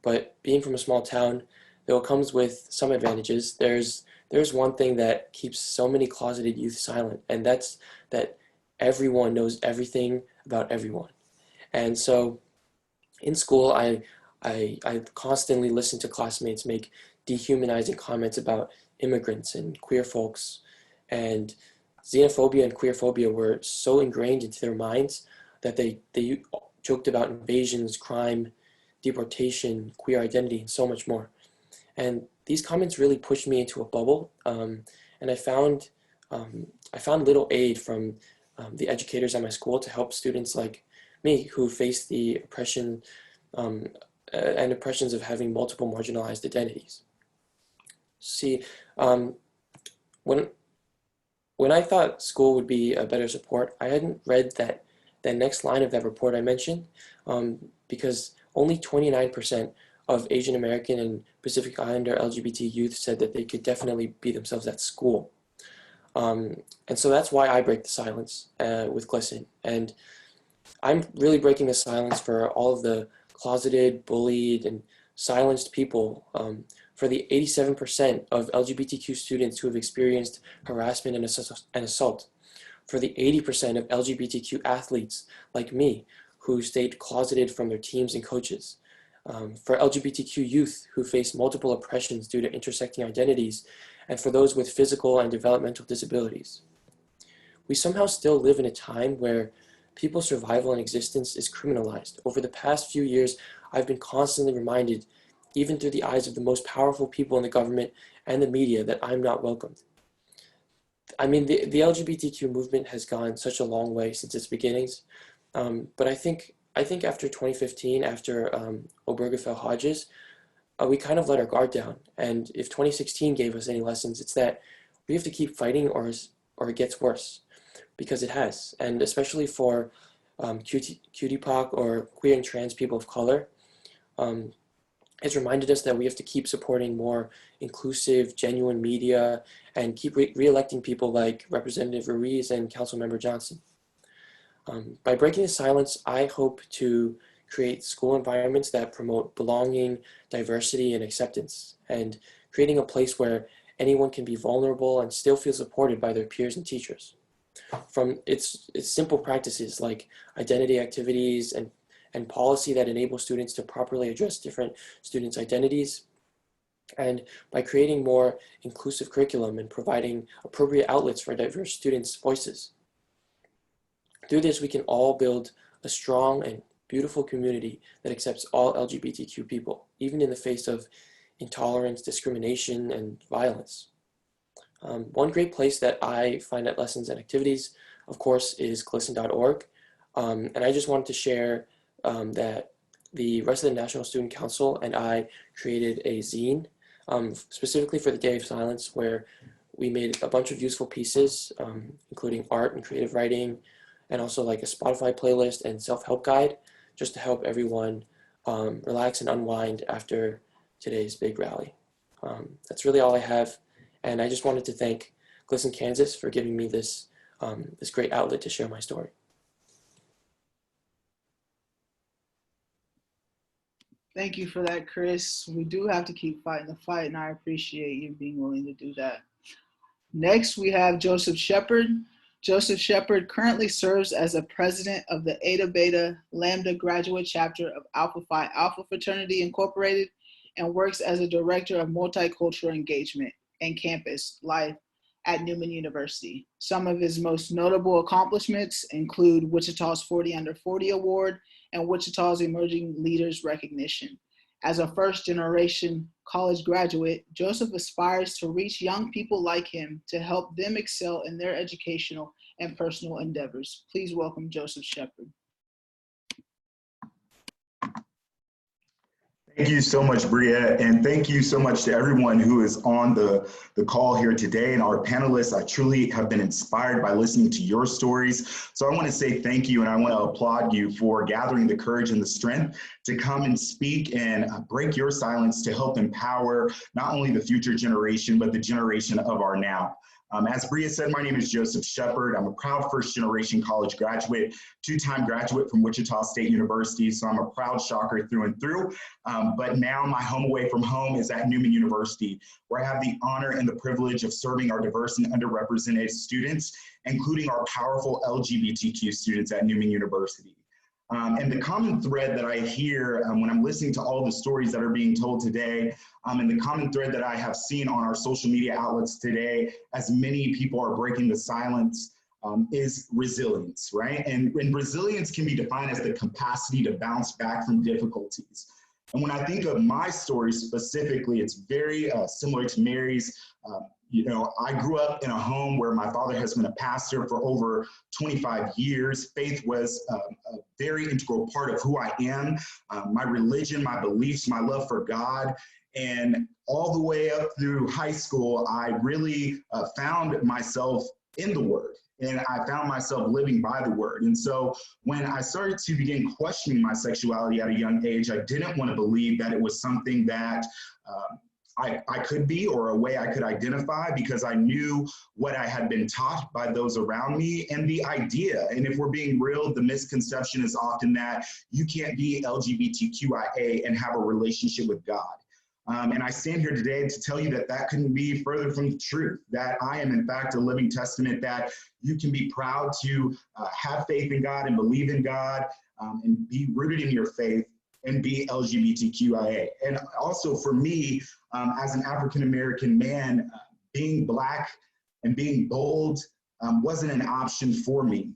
But being from a small town, though it comes with some advantages, there's one thing that keeps so many closeted youth silent, and that's that everyone knows everything about everyone. And so in school, I constantly listened to classmates make dehumanizing comments about immigrants and queer folks, and xenophobia and queerphobia were so ingrained into their minds that they joked about invasions, crime, deportation, queer identity, and so much more. And these comments really pushed me into a bubble, and I found little aid from the educators at my school to help students like me who face the oppression and oppressions of having multiple marginalized identities. See, when I thought school would be a better support, I hadn't read that next line of that report I mentioned, because only 29% of Asian American and Pacific Islander LGBT youth said that they could definitely be themselves at school. And so that's why I break the silence with GLSEN. And I'm really breaking the silence for all of the closeted, bullied, and silenced people, for the 87% of LGBTQ students who have experienced harassment and assault, for the 80% of LGBTQ athletes like me who stayed closeted from their teams and coaches, for LGBTQ youth who face multiple oppressions due to intersecting identities, and for those with physical and developmental disabilities. We somehow still live in a time where people's survival and existence is criminalized. Over the past few years, I've been constantly reminded, even through the eyes of the most powerful people in the government and the media, that I'm not welcomed. I mean, the LGBTQ movement has gone such a long way since its beginnings, but I think after 2015, after Obergefell Hodges, we kind of let our guard down. And if 2016 gave us any lessons, it's that we have to keep fighting or it gets worse, because it has. And especially for QTPOC or queer and trans people of color. It's reminded us that we have to keep supporting more inclusive, genuine media and keep re-electing people like Representative Ruiz and Councilmember Johnson. By breaking the silence, I hope to create school environments that promote belonging, diversity, and acceptance, and creating a place where anyone can be vulnerable and still feel supported by their peers and teachers. From its simple practices like identity activities and policy that enable students to properly address different students' identities, and by creating more inclusive curriculum and providing appropriate outlets for diverse students' voices. Through this, we can all build a strong and beautiful community that accepts all LGBTQ people, even in the face of intolerance, discrimination, and violence. One great place that I find at lessons and activities, of course, is GLSEN.org. And I just wanted to share that the rest of the National Student Council and I created a zine specifically for the Day of Silence, where we made a bunch of useful pieces, including art and creative writing, and also like a Spotify playlist and self-help guide, just to help everyone relax and unwind after today's big rally. That's really all I have. And I just wanted to thank GLSEN Kansas for giving me this, this great outlet to share my story. Thank you for that, Chris. We do have to keep fighting the fight, and I appreciate you being willing to do that. Next, we have Joseph Shepard. Joseph Shepard currently serves as a president of the Eta Beta Lambda graduate chapter of Alpha Phi Alpha Fraternity Incorporated and works as a director of multicultural engagement and campus life at Newman University. Some of his most notable accomplishments include Wichita's 40 Under 40 Award and Wichita's Emerging Leaders Recognition. As a first-generation college graduate, Joseph aspires to reach young people like him to help them excel in their educational and personal endeavors. Please welcome Joseph Shepard. Thank you so much, Bria, and thank you so much to everyone who is on the call here today and our panelists. I truly have been inspired by listening to your stories. So I want to say thank you, and I want to applaud you for gathering the courage and the strength to come and speak and break your silence to help empower not only the future generation, but the generation of our now. As Bria said, my name is Joseph Shepard. I'm a proud first-generation college graduate, two-time graduate from Wichita State University, so I'm a proud Shocker through and through. But now my home away from home is at Newman University, where I have the honor and the privilege of serving our diverse and underrepresented students, including our powerful LGBTQ students at Newman University. And the common thread that I hear when I'm listening to all the stories that are being told today, and the common thread that I have seen on our social media outlets today, as many people are breaking the silence, is resilience, right? And resilience can be defined as the capacity to bounce back from difficulties. And when I think of my story specifically, it's very similar to Mary's. You know, I grew up in a home where my father has been a pastor for over 25 years. Faith was a very integral part of who I am, my religion, my beliefs, my love for God. And all the way up through high school, I really found myself in the Word. And I found myself living by the Word. And so when I started to begin questioning my sexuality at a young age, I didn't want to believe that it was something that I could be, or a way I could identify, because I knew what I had been taught by those around me and the idea. And if we're being real, the misconception is often that you can't be LGBTQIA and have a relationship with God. And I stand here today to tell you that that couldn't be further from the truth, that I am in fact a living testament that you can be proud to have faith in God and believe in God and be rooted in your faith and be LGBTQIA. And also for me, as an African-American man, being Black and being bold wasn't an option for me.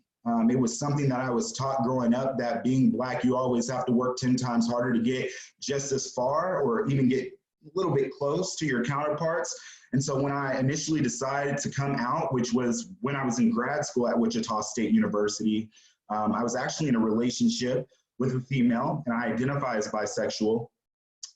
It was something that I was taught growing up, that being Black, you always have to work 10 times harder to get just as far, or even get a little bit close to your counterparts. And so when I initially decided to come out, which was when I was in grad school at Wichita State University, I was actually in a relationship with a female, and I identify as bisexual.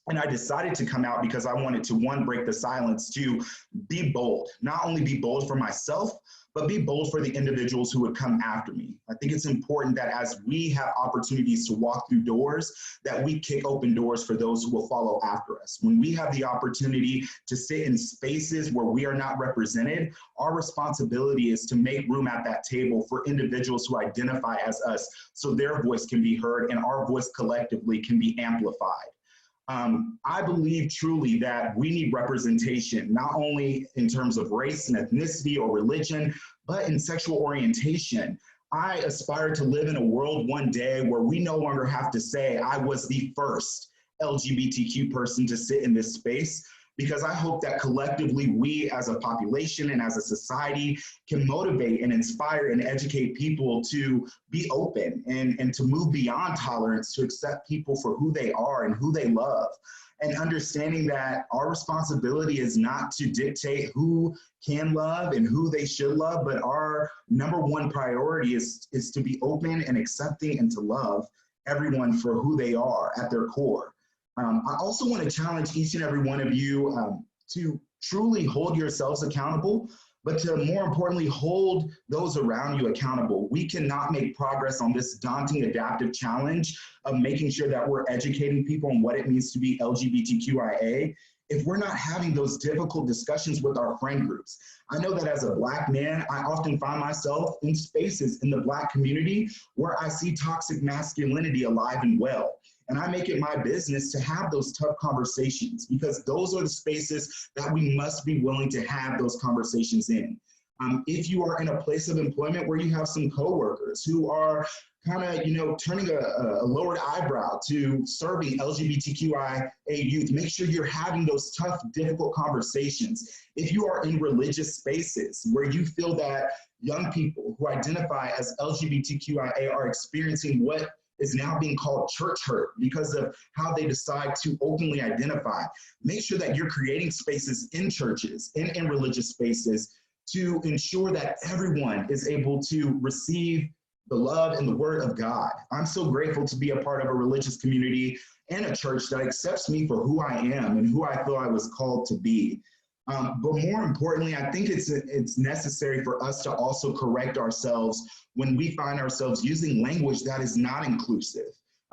And I decided to come out because I wanted to, one, break the silence, two, be bold. Not only be bold for myself, but be bold for the individuals who would come after me. I think it's important that as we have opportunities to walk through doors, that we kick open doors for those who will follow after us. When we have the opportunity to sit in spaces where we are not represented, our responsibility is to make room at that table for individuals who identify as us, so their voice can be heard and our voice collectively can be amplified. I believe truly that we need representation, not only in terms of race and ethnicity or religion, but in sexual orientation. I aspire to live in a world one day where we no longer have to say I was the first LGBTQ person to sit in this space, because I hope that collectively we as a population and as a society can motivate and inspire and educate people to be open and to move beyond tolerance, to accept people for who they are and who they love. And understanding that our responsibility is not to dictate who can love and who they should love, but our number one priority is to be open and accepting and to love everyone for who they are at their core. I also want to challenge each and every one of you to truly hold yourselves accountable, but to more importantly, hold those around you accountable. We cannot make progress on this daunting adaptive challenge of making sure that we're educating people on what it means to be LGBTQIA if we're not having those difficult discussions with our friend groups. I know that as a Black man, I often find myself in spaces in the Black community where I see toxic masculinity alive and well. And I make it my business to have those tough conversations, because those are the spaces that we must be willing to have those conversations in. If you are in a place of employment where you have some coworkers who are kind of, turning a lowered eyebrow to serving LGBTQIA youth, make sure you're having those tough, difficult conversations. If you are in religious spaces where you feel that young people who identify as LGBTQIA are experiencing what is now being called church hurt because of how they decide to openly identify, make sure that you're creating spaces in churches and in religious spaces to ensure that everyone is able to receive the love and the word of God. I'm so grateful to be a part of a religious community and a church that accepts me for who I am and who I feel I was called to be. But more importantly, I think it's necessary for us to also correct ourselves when we find ourselves using language that is not inclusive.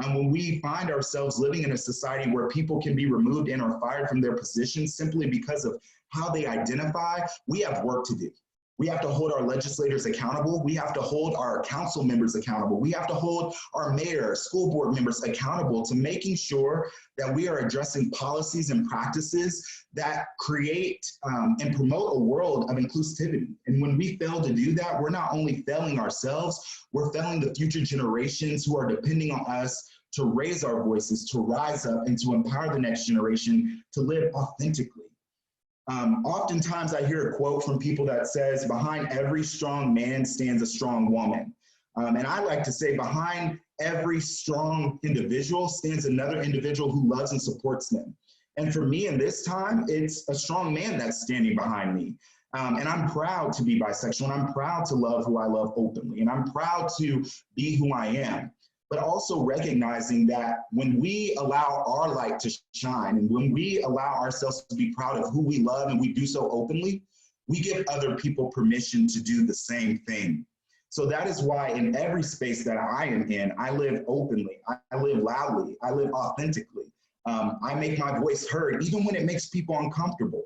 When we find ourselves living in a society where people can be removed and or fired from their positions simply because of how they identify, we have work to do. We have to hold our legislators accountable. We have to hold our council members accountable. We have to hold our mayor, school board members accountable to making sure that we are addressing policies and practices that create and promote a world of inclusivity. And when we fail to do that, we're not only failing ourselves, we're failing the future generations who are depending on us to raise our voices, to rise up, and to empower the next generation to live authentically. Oftentimes I hear a quote from people that says, behind every strong man stands a strong woman. And I like to say behind every strong individual stands another individual who loves and supports them. And for me in this time, it's a strong man that's standing behind me. And I'm proud to be bisexual, and I'm proud to love who I love openly, and I'm proud to be who I am. But also recognizing that when we allow our light to shine and when we allow ourselves to be proud of who we love and we do so openly, we give other people permission to do the same thing. So that is why in every space that I am in, I live openly, I live loudly, I live authentically. I make my voice heard, even when it makes people uncomfortable.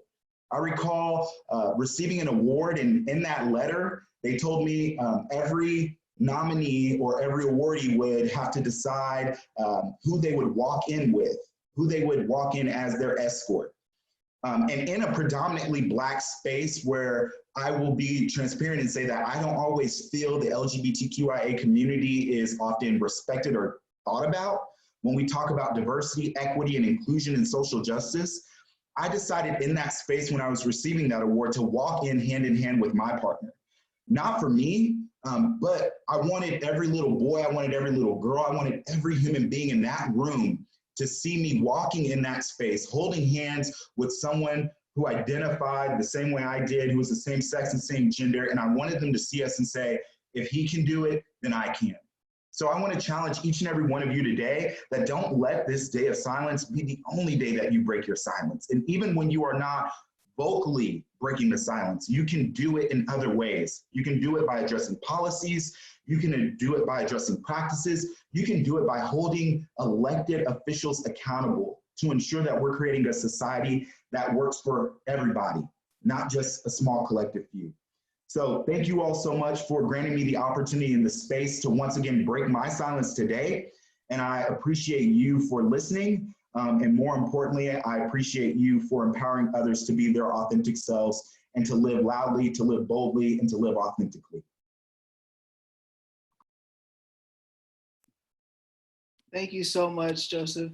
I recall receiving an award, and in that letter, they told me every nominee or every awardee would have to decide who they would walk in with, who they would walk in as their escort. And in a predominantly Black space where I will be transparent and say that I don't always feel the LGBTQIA community is often respected or thought about when we talk about diversity, equity, and inclusion and social justice, I decided in that space when I was receiving that award to walk in hand with my partner. Not for me, but I wanted every little boy, I wanted every little girl, I wanted every human being in that room to see me walking in that space, holding hands with someone who identified the same way I did, who was the same sex and same gender, and I wanted them to see us and say, if he can do it, then I can. So I want to challenge each and every one of you today that don't let this day of silence be the only day that you break your silence. And even when you are not vocally breaking the silence. You can do it in other ways. You can do it by addressing policies. You can do it by addressing practices. You can do it by holding elected officials accountable to ensure that we're creating a society that works for everybody, not just a small collective few. So thank you all so much for granting me the opportunity and the space to once again break my silence today. And I appreciate you for listening. And more importantly, I appreciate you for empowering others to be their authentic selves and to live loudly, to live boldly, and to live authentically. Thank you so much, Joseph.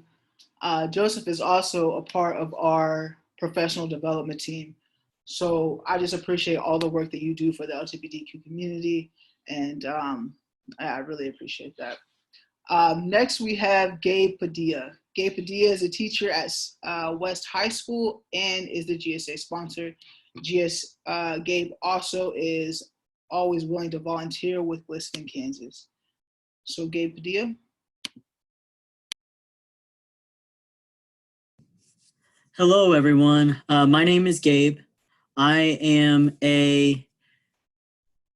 Joseph is also a part of our professional development team. So I just appreciate all the work that you do for the LGBTQ community. And I really appreciate that. Next, we have Gabe Padilla. Gabe Padilla is a teacher at West High School and is the GSA sponsor. Gabe also is always willing to volunteer with GLSEN in Kansas. So Gabe Padilla. Hello, everyone. My name is Gabe. I am a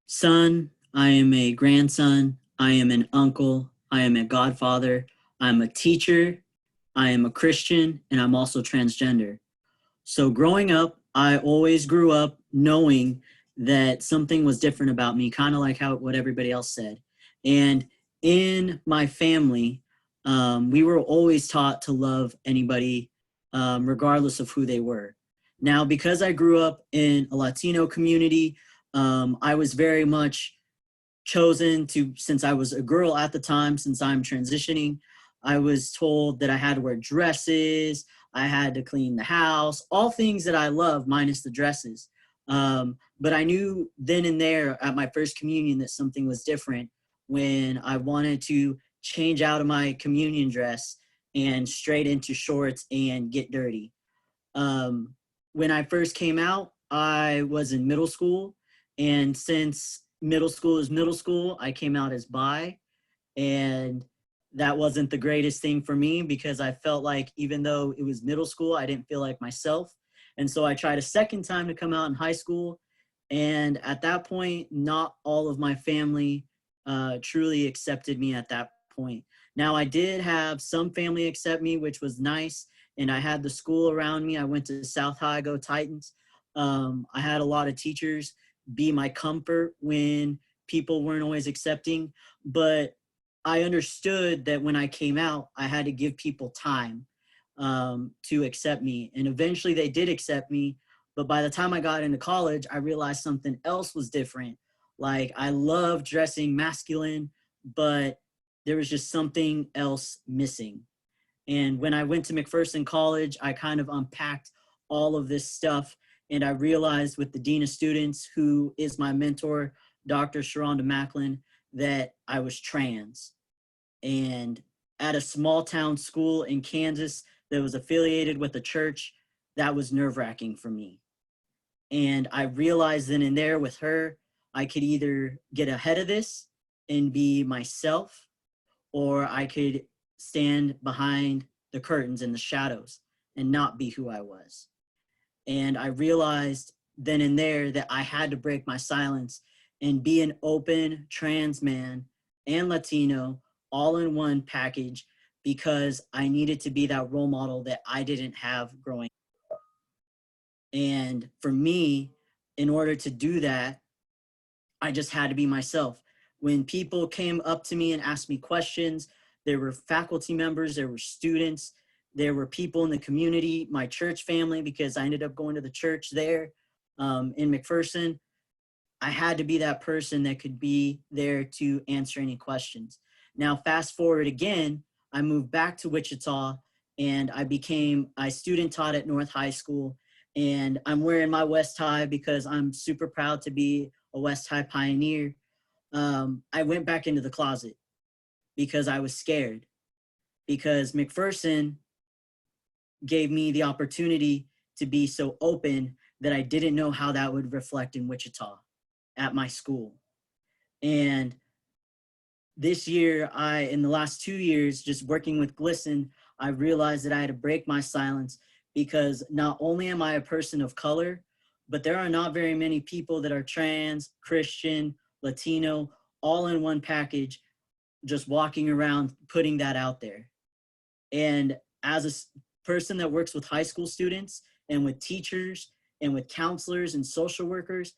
son. I am a grandson. I am an uncle. I am a godfather. I'm a teacher. I am a Christian, and I'm also transgender. So growing up, I always grew up knowing that something was different about me, kind of like what everybody else said. And in my family, we were always taught to love anybody, regardless of who they were. Now, because I grew up in a Latino community, I was very much chosen to, since I was a girl at the time, since I'm transitioning, I was told that I had to wear dresses, I had to clean the house, all things that I love minus the dresses. But I knew then and there at my first communion that something was different when I wanted to change out of my communion dress and straight into shorts and get dirty. When I first came out, I was in middle school. And since middle school is middle school, I came out as bi. And that wasn't the greatest thing for me because I felt like even though it was middle school, I didn't feel like myself. And so I tried a second time to come out in high school. And at that point, not all of my family truly accepted me at that point. Now, I did have some family accept me, which was nice. And I had the school around me. I went to South High, go Titans. I had a lot of teachers be my comfort when people weren't always accepting. But I understood that when I came out, I had to give people time to accept me. And eventually they did accept me. But by the time I got into college, I realized something else was different. Like I loved dressing masculine, but there was just something else missing. And when I went to McPherson College, I kind of unpacked all of this stuff. And I realized with the Dean of Students, who is my mentor, Dr. Sharonda Macklin, that I was trans. And at a small town school in Kansas that was affiliated with a church, that was nerve-wracking for me. And I realized then and there with her, I could either get ahead of this and be myself, or I could stand behind the curtains in the shadows and not be who I was. And I realized then and there that I had to break my silence and be an open trans man and Latino all in one package because I needed to be that role model that I didn't have growing up. And for me, in order to do that, I just had to be myself. When people came up to me and asked me questions, there were faculty members, there were students, there were people in the community, my church family, because I ended up going to the church there in McPherson. I had to be that person that could be there to answer any questions. Now, fast forward again, I moved back to Wichita and I student taught at North High School, and I'm wearing my West High because I'm super proud to be a West High pioneer. I went back into the closet because I was scared, because McPherson gave me the opportunity to be so open that I didn't know how that would reflect in Wichita at my school. And this year, in the last 2 years, just working with GLSEN, I realized that I had to break my silence because not only am I a person of color, but there are not very many people that are trans, Christian, Latino, all in one package, just walking around putting that out there. And as a person that works with high school students and with teachers and with counselors and social workers,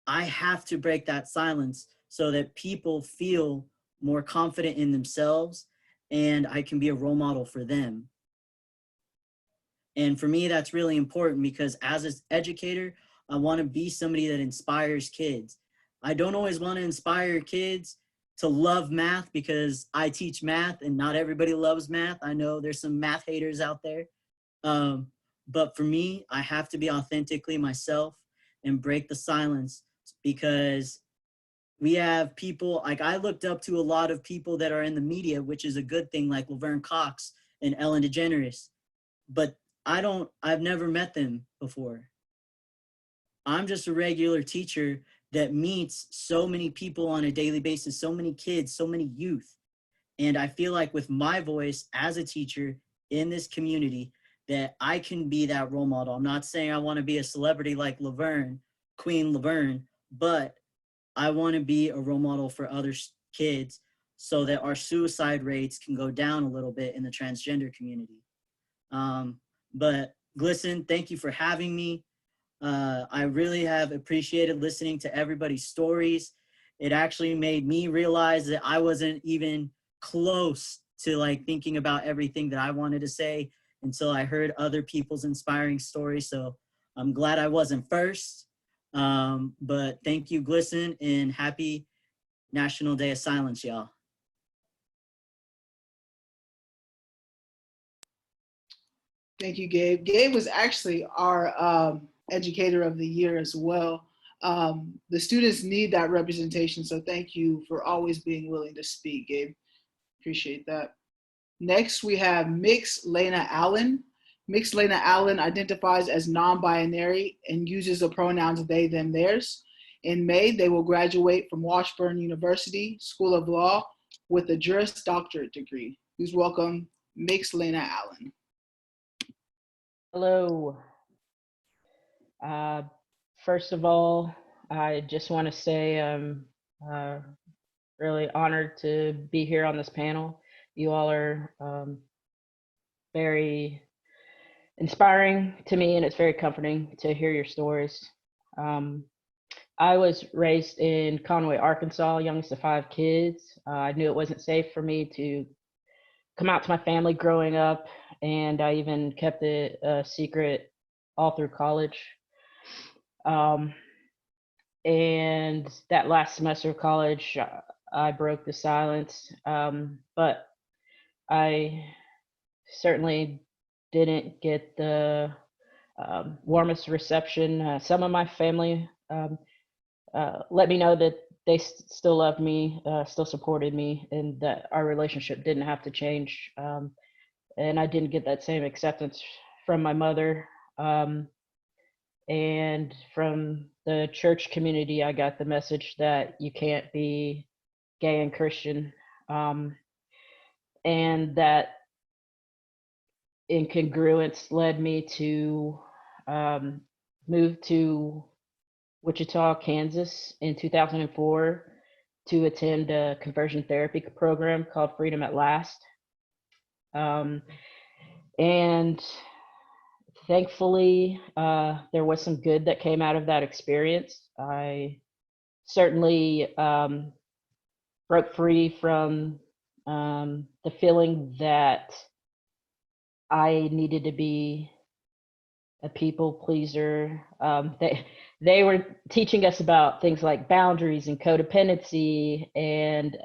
I have to break that silence so that people feel more confident in themselves and I can be a role model for them. And for me, that's really important because as an educator, I want to be somebody that inspires kids. I don't always want to inspire kids to love math because I teach math and not everybody loves math. I know there's some math haters out there. But for me, I have to be authentically myself and break the silence because we have people, like I looked up to a lot of people that are in the media, which is a good thing, like Laverne Cox and Ellen DeGeneres. But I've never met them before. I'm just a regular teacher that meets so many people on a daily basis, so many kids, so many youth. And I feel like with my voice as a teacher in this community, that I can be that role model. I'm not saying I want to be a celebrity like Laverne, Queen Laverne, but I want to be a role model for other kids so that our suicide rates can go down a little bit in the transgender community. But GLSEN, thank you for having me. I really have appreciated listening to everybody's stories. It actually made me realize that I wasn't even close to like thinking about everything that I wanted to say until I heard other people's inspiring stories. So I'm glad I wasn't first. But thank you, GLSEN, and happy National Day of Silence, y'all. Thank you, Gabe. Gabe was actually our educator of the year as well. The students need that representation, so thank you for always being willing to speak, Gabe. Appreciate that. Next, we have Mix Lena Allen. Mix Lena Allen identifies as non-binary and uses the pronouns they, them, theirs. In May, they will graduate from Washburn University School of Law with a Juris Doctorate degree. Please welcome Mix Lena Allen. Hello. First of all, I just want to say I'm really honored to be here on this panel. You all are very inspiring to me, and it's very comforting to hear your stories. I was raised in Conway, Arkansas, youngest of 5 kids. I knew it wasn't safe for me to come out to my family growing up, and I even kept it a secret all through college. And that last semester of college, I broke the silence, but I certainly didn't get the warmest reception. Some of my family let me know that they still loved me, still supported me, and that our relationship didn't have to change. And I didn't get that same acceptance from my mother. And from the church community, I got the message that you can't be gay and Christian, and that incongruence led me to move to Wichita, Kansas in 2004 to attend a conversion therapy program called Freedom at Last. And thankfully, there was some good that came out of that experience. I certainly broke free from the feeling that I needed to be a people pleaser. They were teaching us about things like boundaries and codependency, and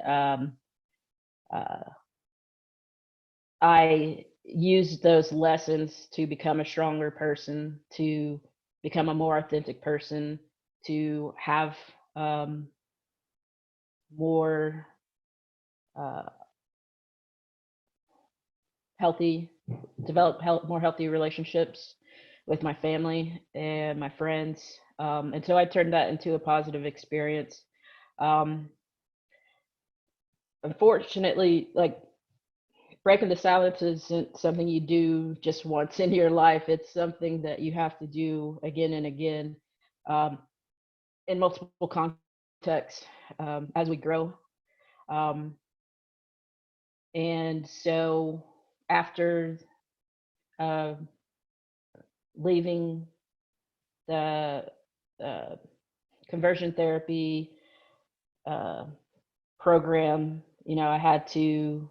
I used those lessons to become a stronger person, to become a more authentic person, to have more more healthy relationships with my family and my friends. And so I turned that into a positive experience. Unfortunately, like, breaking the silence isn't something you do just once in your life. It's something that you have to do again and again. um, in multiple contexts as we grow. And so after leaving the conversion therapy program, I had to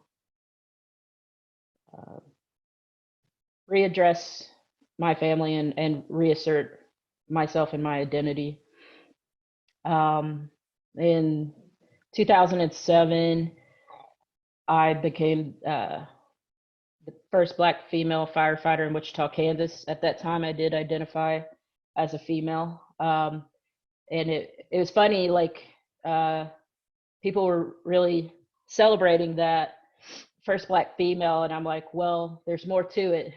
readdress my family and reassert myself and my identity. In 2007, I became the first Black female firefighter in Wichita, Kansas. At that time, I did identify as a female. And it was funny, like people were really celebrating that first Black female, and I'm like, well, there's more to it.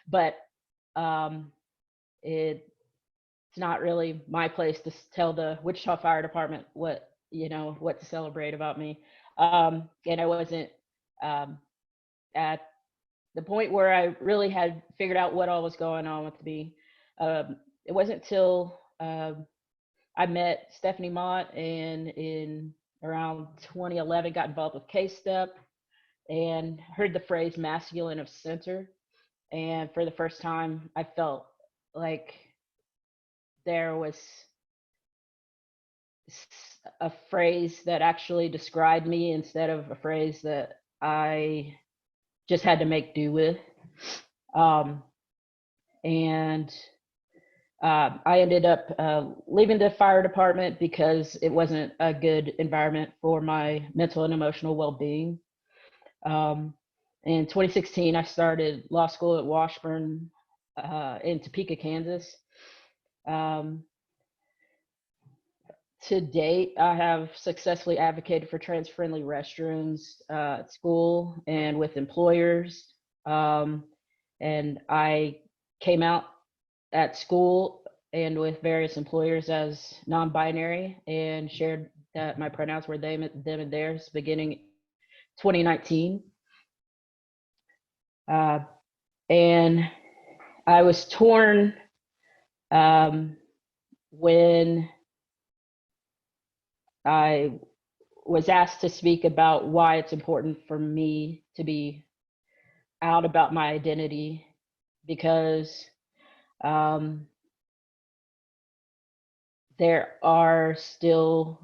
But it's not really my place to tell the Wichita Fire Department what to celebrate about me. And I wasn't at the point where I really had figured out what all was going on with me. It wasn't till I met Stephanie Mott, and in around 2011 got involved with K-Step and heard the phrase masculine of center. And for the first time, I felt like there was a phrase that actually described me instead of a phrase that I just had to make do with. And I ended up leaving the fire department because it wasn't a good environment for my mental and emotional well-being. In 2016, I started law school at Washburn in Topeka, Kansas. To date, I have successfully advocated for trans-friendly restrooms at school and with employers. And I came out at school and with various employers as non-binary and shared that my pronouns were them and theirs beginning 2019. And I was torn when I was asked to speak about why it's important for me to be out about my identity, because there are still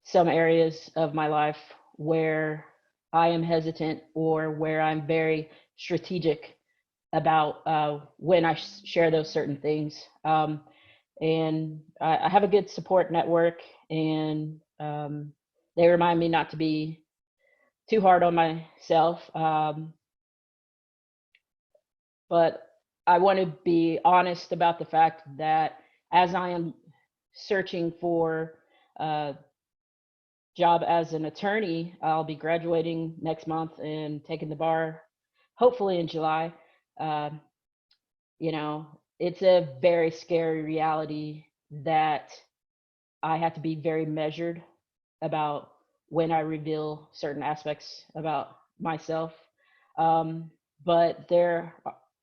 some areas of my life where I am hesitant or where I'm very strategic about when I share those certain things. And I have a good support network, and they remind me not to be too hard on myself. But I want to be honest about the fact that as I am searching for a job as an attorney, I'll be graduating next month and taking the bar, hopefully in July. It's a very scary reality that I have to be very measured about when I reveal certain aspects about myself. But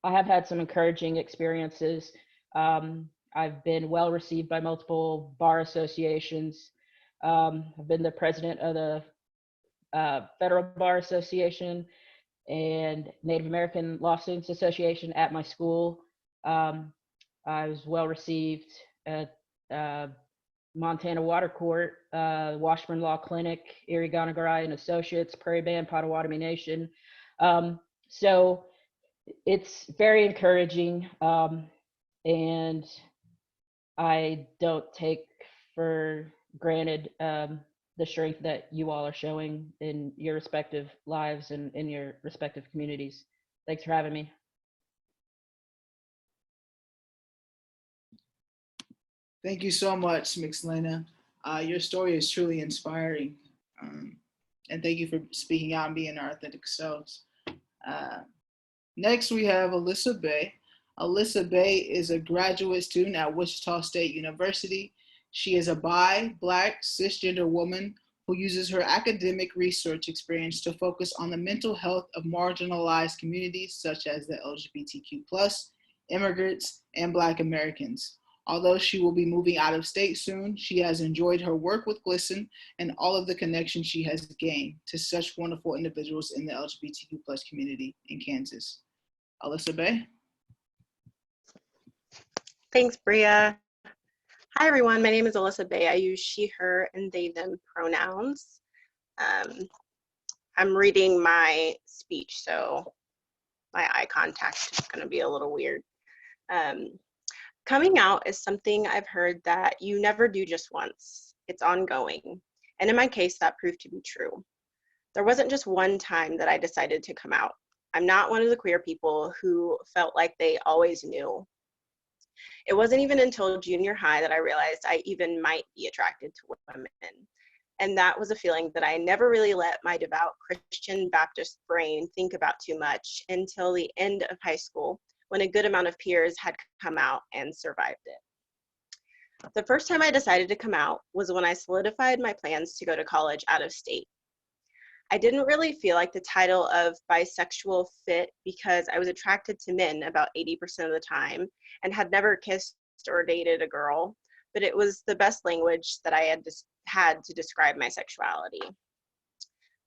I have had some encouraging experiences. I've been well received by multiple bar associations. I've been the president of the Federal Bar Association and Native American Law Students Association at my school. I was well received at Montana Water Court, Washburn Law Clinic, Erie Ganagarai and Associates, Prairie Band, Potawatomi Nation. So it's very encouraging, and I don't take for granted the strength that you all are showing in your respective lives and in your respective communities. Thanks for having me. Thank you so much, Mixlena. Your story is truly inspiring. And thank you for speaking out and being our authentic selves. Next, we have Alyssa Bay. Alyssa Bay is a graduate student at Wichita State University. She is a Black, cisgender woman who uses her academic research experience to focus on the mental health of marginalized communities such as the LGBTQ+, immigrants, and Black Americans. Although she will be moving out of state soon, she has enjoyed her work with GLSEN and all of the connections she has gained to such wonderful individuals in the LGBTQ plus community in Kansas. Alyssa Bay. Thanks, Bria. Hi, everyone. My name is Alyssa Bay. I use she, her, and they, them pronouns. I'm reading my speech, so my eye contact is going to be a little weird. Coming out is something I've heard that you never do just once. It's ongoing. And in my case, that proved to be true. There wasn't just one time that I decided to come out. I'm not one of the queer people who felt like they always knew. It wasn't even until junior high that I realized I even might be attracted to women. And that was a feeling that I never really let my devout Christian Baptist brain think about too much until the end of high school, when a good amount of peers had come out and survived it. The first time I decided to come out was when I solidified my plans to go to college out of state. I didn't really feel like the title of bisexual fit because I was attracted to men about 80% of the time and had never kissed or dated a girl, but it was the best language that I had to describe my sexuality.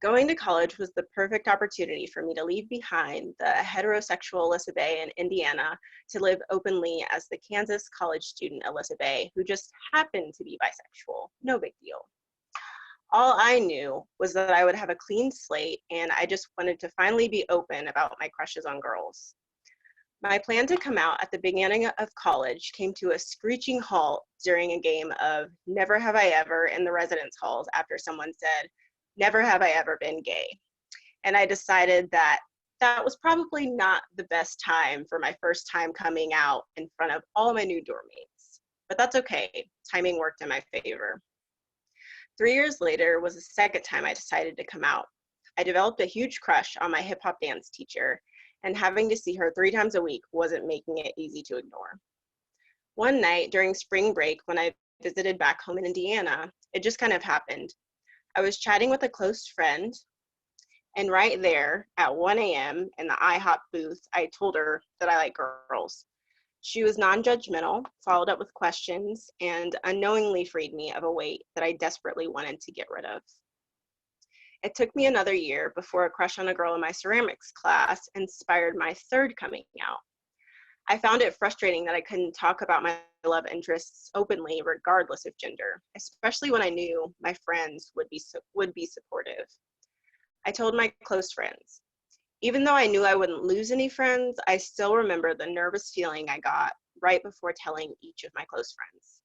Going to college was the perfect opportunity for me to leave behind the heterosexual Alyssa Bay in Indiana to live openly as the Kansas college student Alyssa Bay, who just happened to be bisexual. No big deal. All I knew was that I would have a clean slate, and I just wanted to finally be open about my crushes on girls. My plan to come out at the beginning of college came to a screeching halt during a game of Never Have I Ever in the residence halls after someone said, "Never have I ever been gay." And I decided that that was probably not the best time for my first time coming out in front of all my new dorm mates. But that's okay, timing worked in my favor. 3 years later was the second time I decided to come out. I developed a huge crush on my hip hop dance teacher, and having to see her 3 times a week wasn't making it easy to ignore. One night during spring break when I visited back home in Indiana, it just kind of happened. I was chatting with a close friend, and right there at 1 a.m. in the IHOP booth, I told her that I like girls. She was non-judgmental, followed up with questions, and unknowingly freed me of a weight that I desperately wanted to get rid of. It took me another year before a crush on a girl in my ceramics class inspired my third coming out. I found it frustrating that I couldn't talk about my love interests openly regardless of gender, especially when I knew my friends would be supportive. I told my close friends. Even though I knew I wouldn't lose any friends, I still remember the nervous feeling I got right before telling each of my close friends.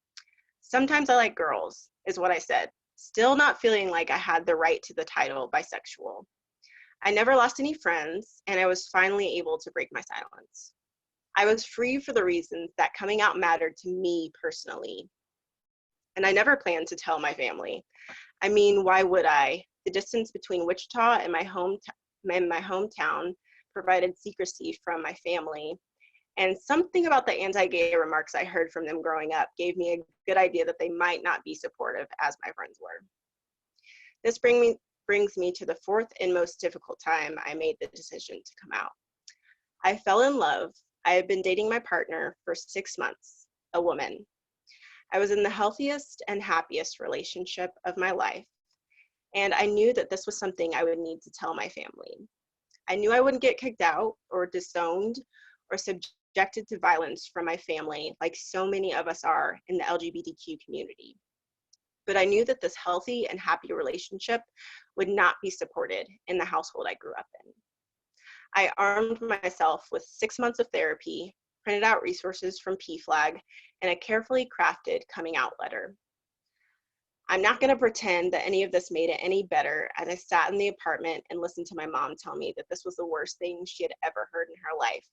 Sometimes I like girls, is what I said, still not feeling like I had the right to the title bisexual. I never lost any friends, and I was finally able to break my silence. I was free for the reasons that coming out mattered to me personally. And I never planned to tell my family. I mean, why would I? The distance between Wichita and my hometown provided secrecy from my family. And something about the anti-gay remarks I heard from them growing up gave me a good idea that they might not be supportive as my friends were. This brings me to the fourth and most difficult time I made the decision to come out. I fell in love. I had been dating my partner for 6 months, a woman. I was in the healthiest and happiest relationship of my life, and I knew that this was something I would need to tell my family. I knew I wouldn't get kicked out or disowned or subjected to violence from my family like so many of us are in the LGBTQ community. But I knew that this healthy and happy relationship would not be supported in the household I grew up in. I armed myself with 6 months of therapy, printed out resources from PFLAG, and a carefully crafted coming out letter. I'm not going to pretend that any of this made it any better as I sat in the apartment and listened to my mom tell me that this was the worst thing she had ever heard in her life.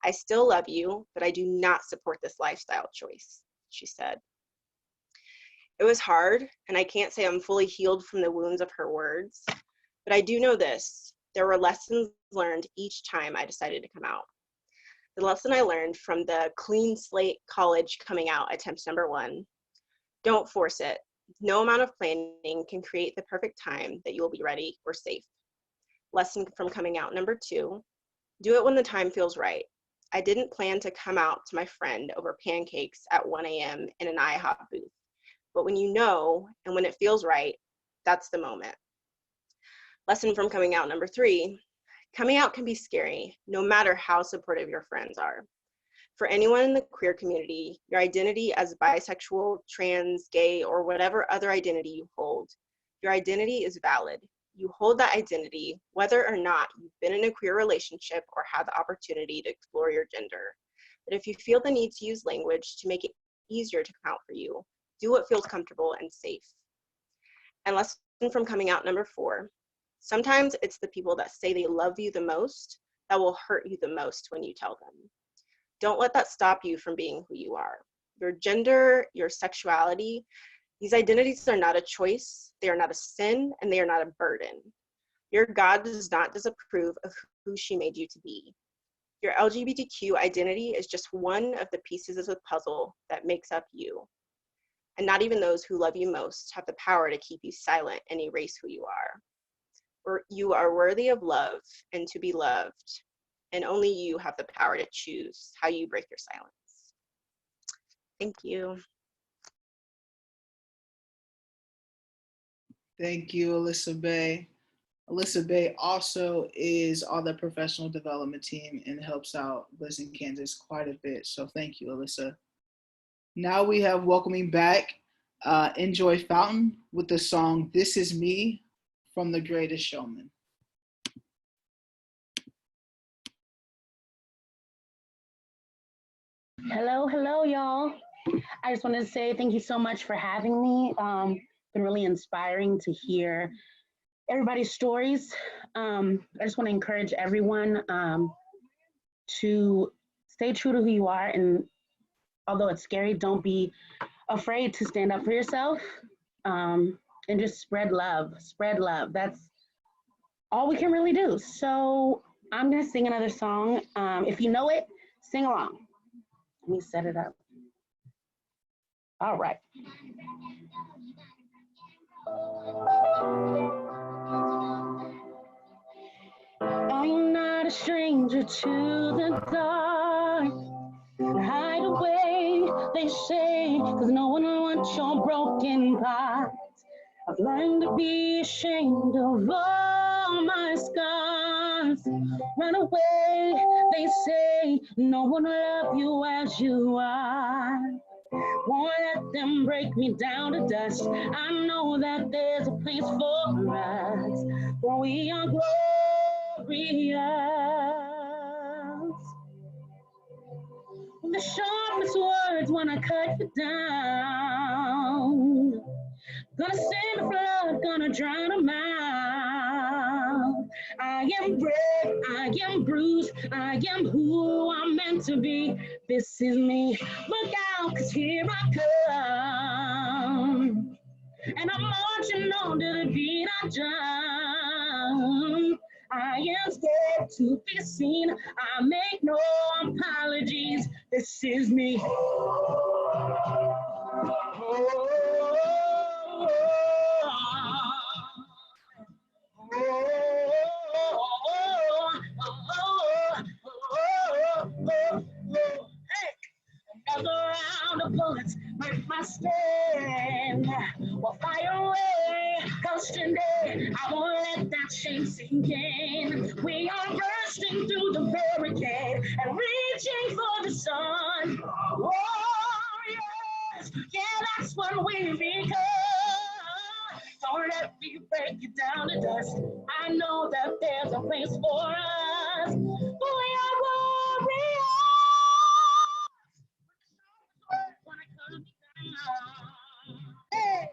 "I still love you, but I do not support this lifestyle choice," she said. It was hard, and I can't say I'm fully healed from the wounds of her words, but I do know this. There were lessons learned each time I decided to come out. The lesson I learned from the clean slate college coming out attempt number 1, don't force it. No amount of planning can create the perfect time that you will be ready or safe. Lesson from coming out number 2, do it when the time feels right. I didn't plan to come out to my friend over pancakes at 1 a.m. in an IHOP booth. But when you know, and when it feels right, that's the moment. Lesson from coming out number 3, coming out can be scary, no matter how supportive your friends are. For anyone in the queer community, your identity as bisexual, trans, gay, or whatever other identity you hold, your identity is valid. You hold that identity whether or not you've been in a queer relationship or had the opportunity to explore your gender. But if you feel the need to use language to make it easier to come out for you, do what feels comfortable and safe. And lesson from coming out number 4, sometimes it's the people that say they love you the most that will hurt you the most when you tell them. Don't let that stop you from being who you are. Your gender, your sexuality, these identities are not a choice, they are not a sin, and they are not a burden. Your God does not disapprove of who she made you to be. Your LGBTQ identity is just one of the pieces of the puzzle that makes up you. And not even those who love you most have the power to keep you silent and erase who you are. Or you are worthy of love and to be loved, and only you have the power to choose how you break your silence. Thank you. Thank you, Alyssa Bay. Alyssa Bay also is on the professional development team and helps out GLSEN Kansas quite a bit. So thank you, Alyssa. Now we have welcoming back Enjoy Fountain with the song This Is Me from The Greatest Showman. Hello, y'all. I just wanted to say thank you so much for having me. Been really inspiring to hear everybody's stories. I just want to encourage everyone to stay true to who you are, and although it's scary, don't be afraid to stand up for yourself, and just spread love. Spread love. That's all we can really do. So I'm gonna sing another song. If you know it, sing along. Let me set it up. All right. I'm not a stranger to the dark. Hide away, they say, cause no one wants your broken parts. I've learned to be ashamed of all my scars. Run away, they say, no one will love you as you are. Won't let them break me down to dust. I know that there's a place for us, for we are glorious. The sharpest words wanna cut you down. Gonna send a flood, gonna drown them out. I am brave, I am bruised, I am who I'm meant to be. This is me, look out, cause here I come. And I'm marching on to the beat of drum. I am scared to be seen, I make no apologies. This is me. Another round of bullets break my stand. Well, fire away, cause today I won't let that shame sink in. We are bursting through the barricade and reaching for the sun. Warriors, yeah, that's what we become. Don't let me break you down to dust. I know that there's a place for us. We are warriors. Hey,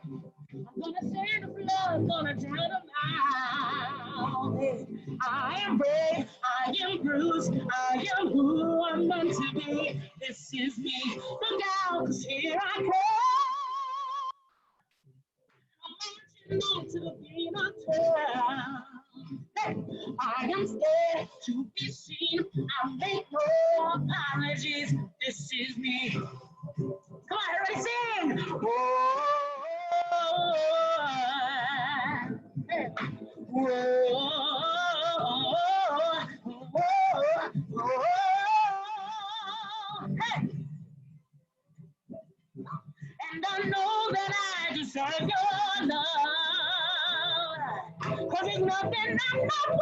I'm gonna send the blood, gonna drown them out. Hey, I am brave, I am bruised, I am who I'm meant to be. This is me. Look out, cause here I come. I'm marching on to the beat of drum. Hey, I am scared to be seen. I make no apologies. This is me. Come on, everybody sing! Whoa, hey. Whoa, whoa, whoa. There's nothing I'm not worthy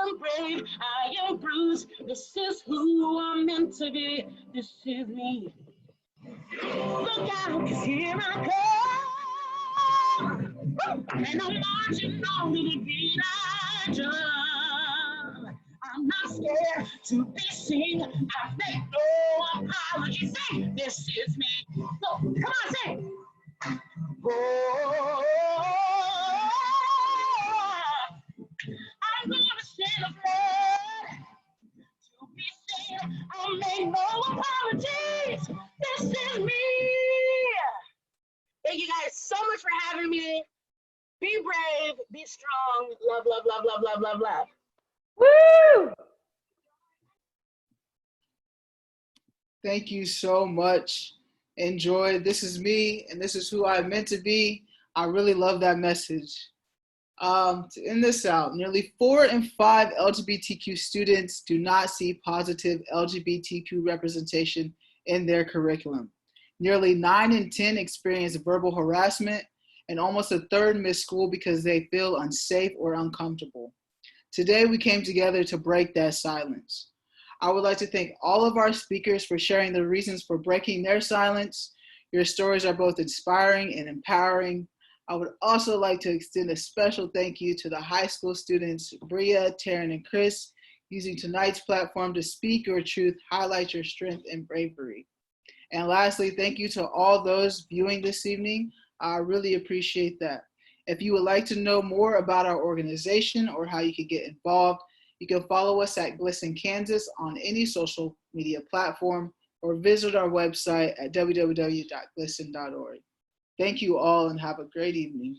I'm brave, I am bruised. This is who I'm meant to be. This is me. Look out, 'cause here I come. And I'm marching on to the beat I drum. I'm not scared to be seen. I make no apologies. Say, this is me. So, come on, say. Oh, I'm gonna shed a blood to be seen. I'll make no apologies. This is me. Thank you guys so much for having me. Be brave, be strong. Love, love, love, love, love, love, love. Woo! Thank you so much. Enjoy. This is me, and this is who I'm meant to be. I really love that message. To end this out, nearly 4 in 5 LGBTQ students do not see positive LGBTQ representation in their curriculum. Nearly 9 in 10 experience verbal harassment, and almost a third miss school because they feel unsafe or uncomfortable. Today, we came together to break that silence. I would like to thank all of our speakers for sharing the reasons for breaking their silence. Your stories are both inspiring and empowering. I would also like to extend a special thank you to the high school students, Bria, Taryn, and Chris, using tonight's platform to speak your truth, highlight your strength and bravery. And lastly, thank you to all those viewing this evening. I really appreciate that. If you would like to know more about our organization or how you can get involved, you can follow us at GLSEN Kansas on any social media platform or visit our website at www.glisten.org. Thank you all and have a great evening.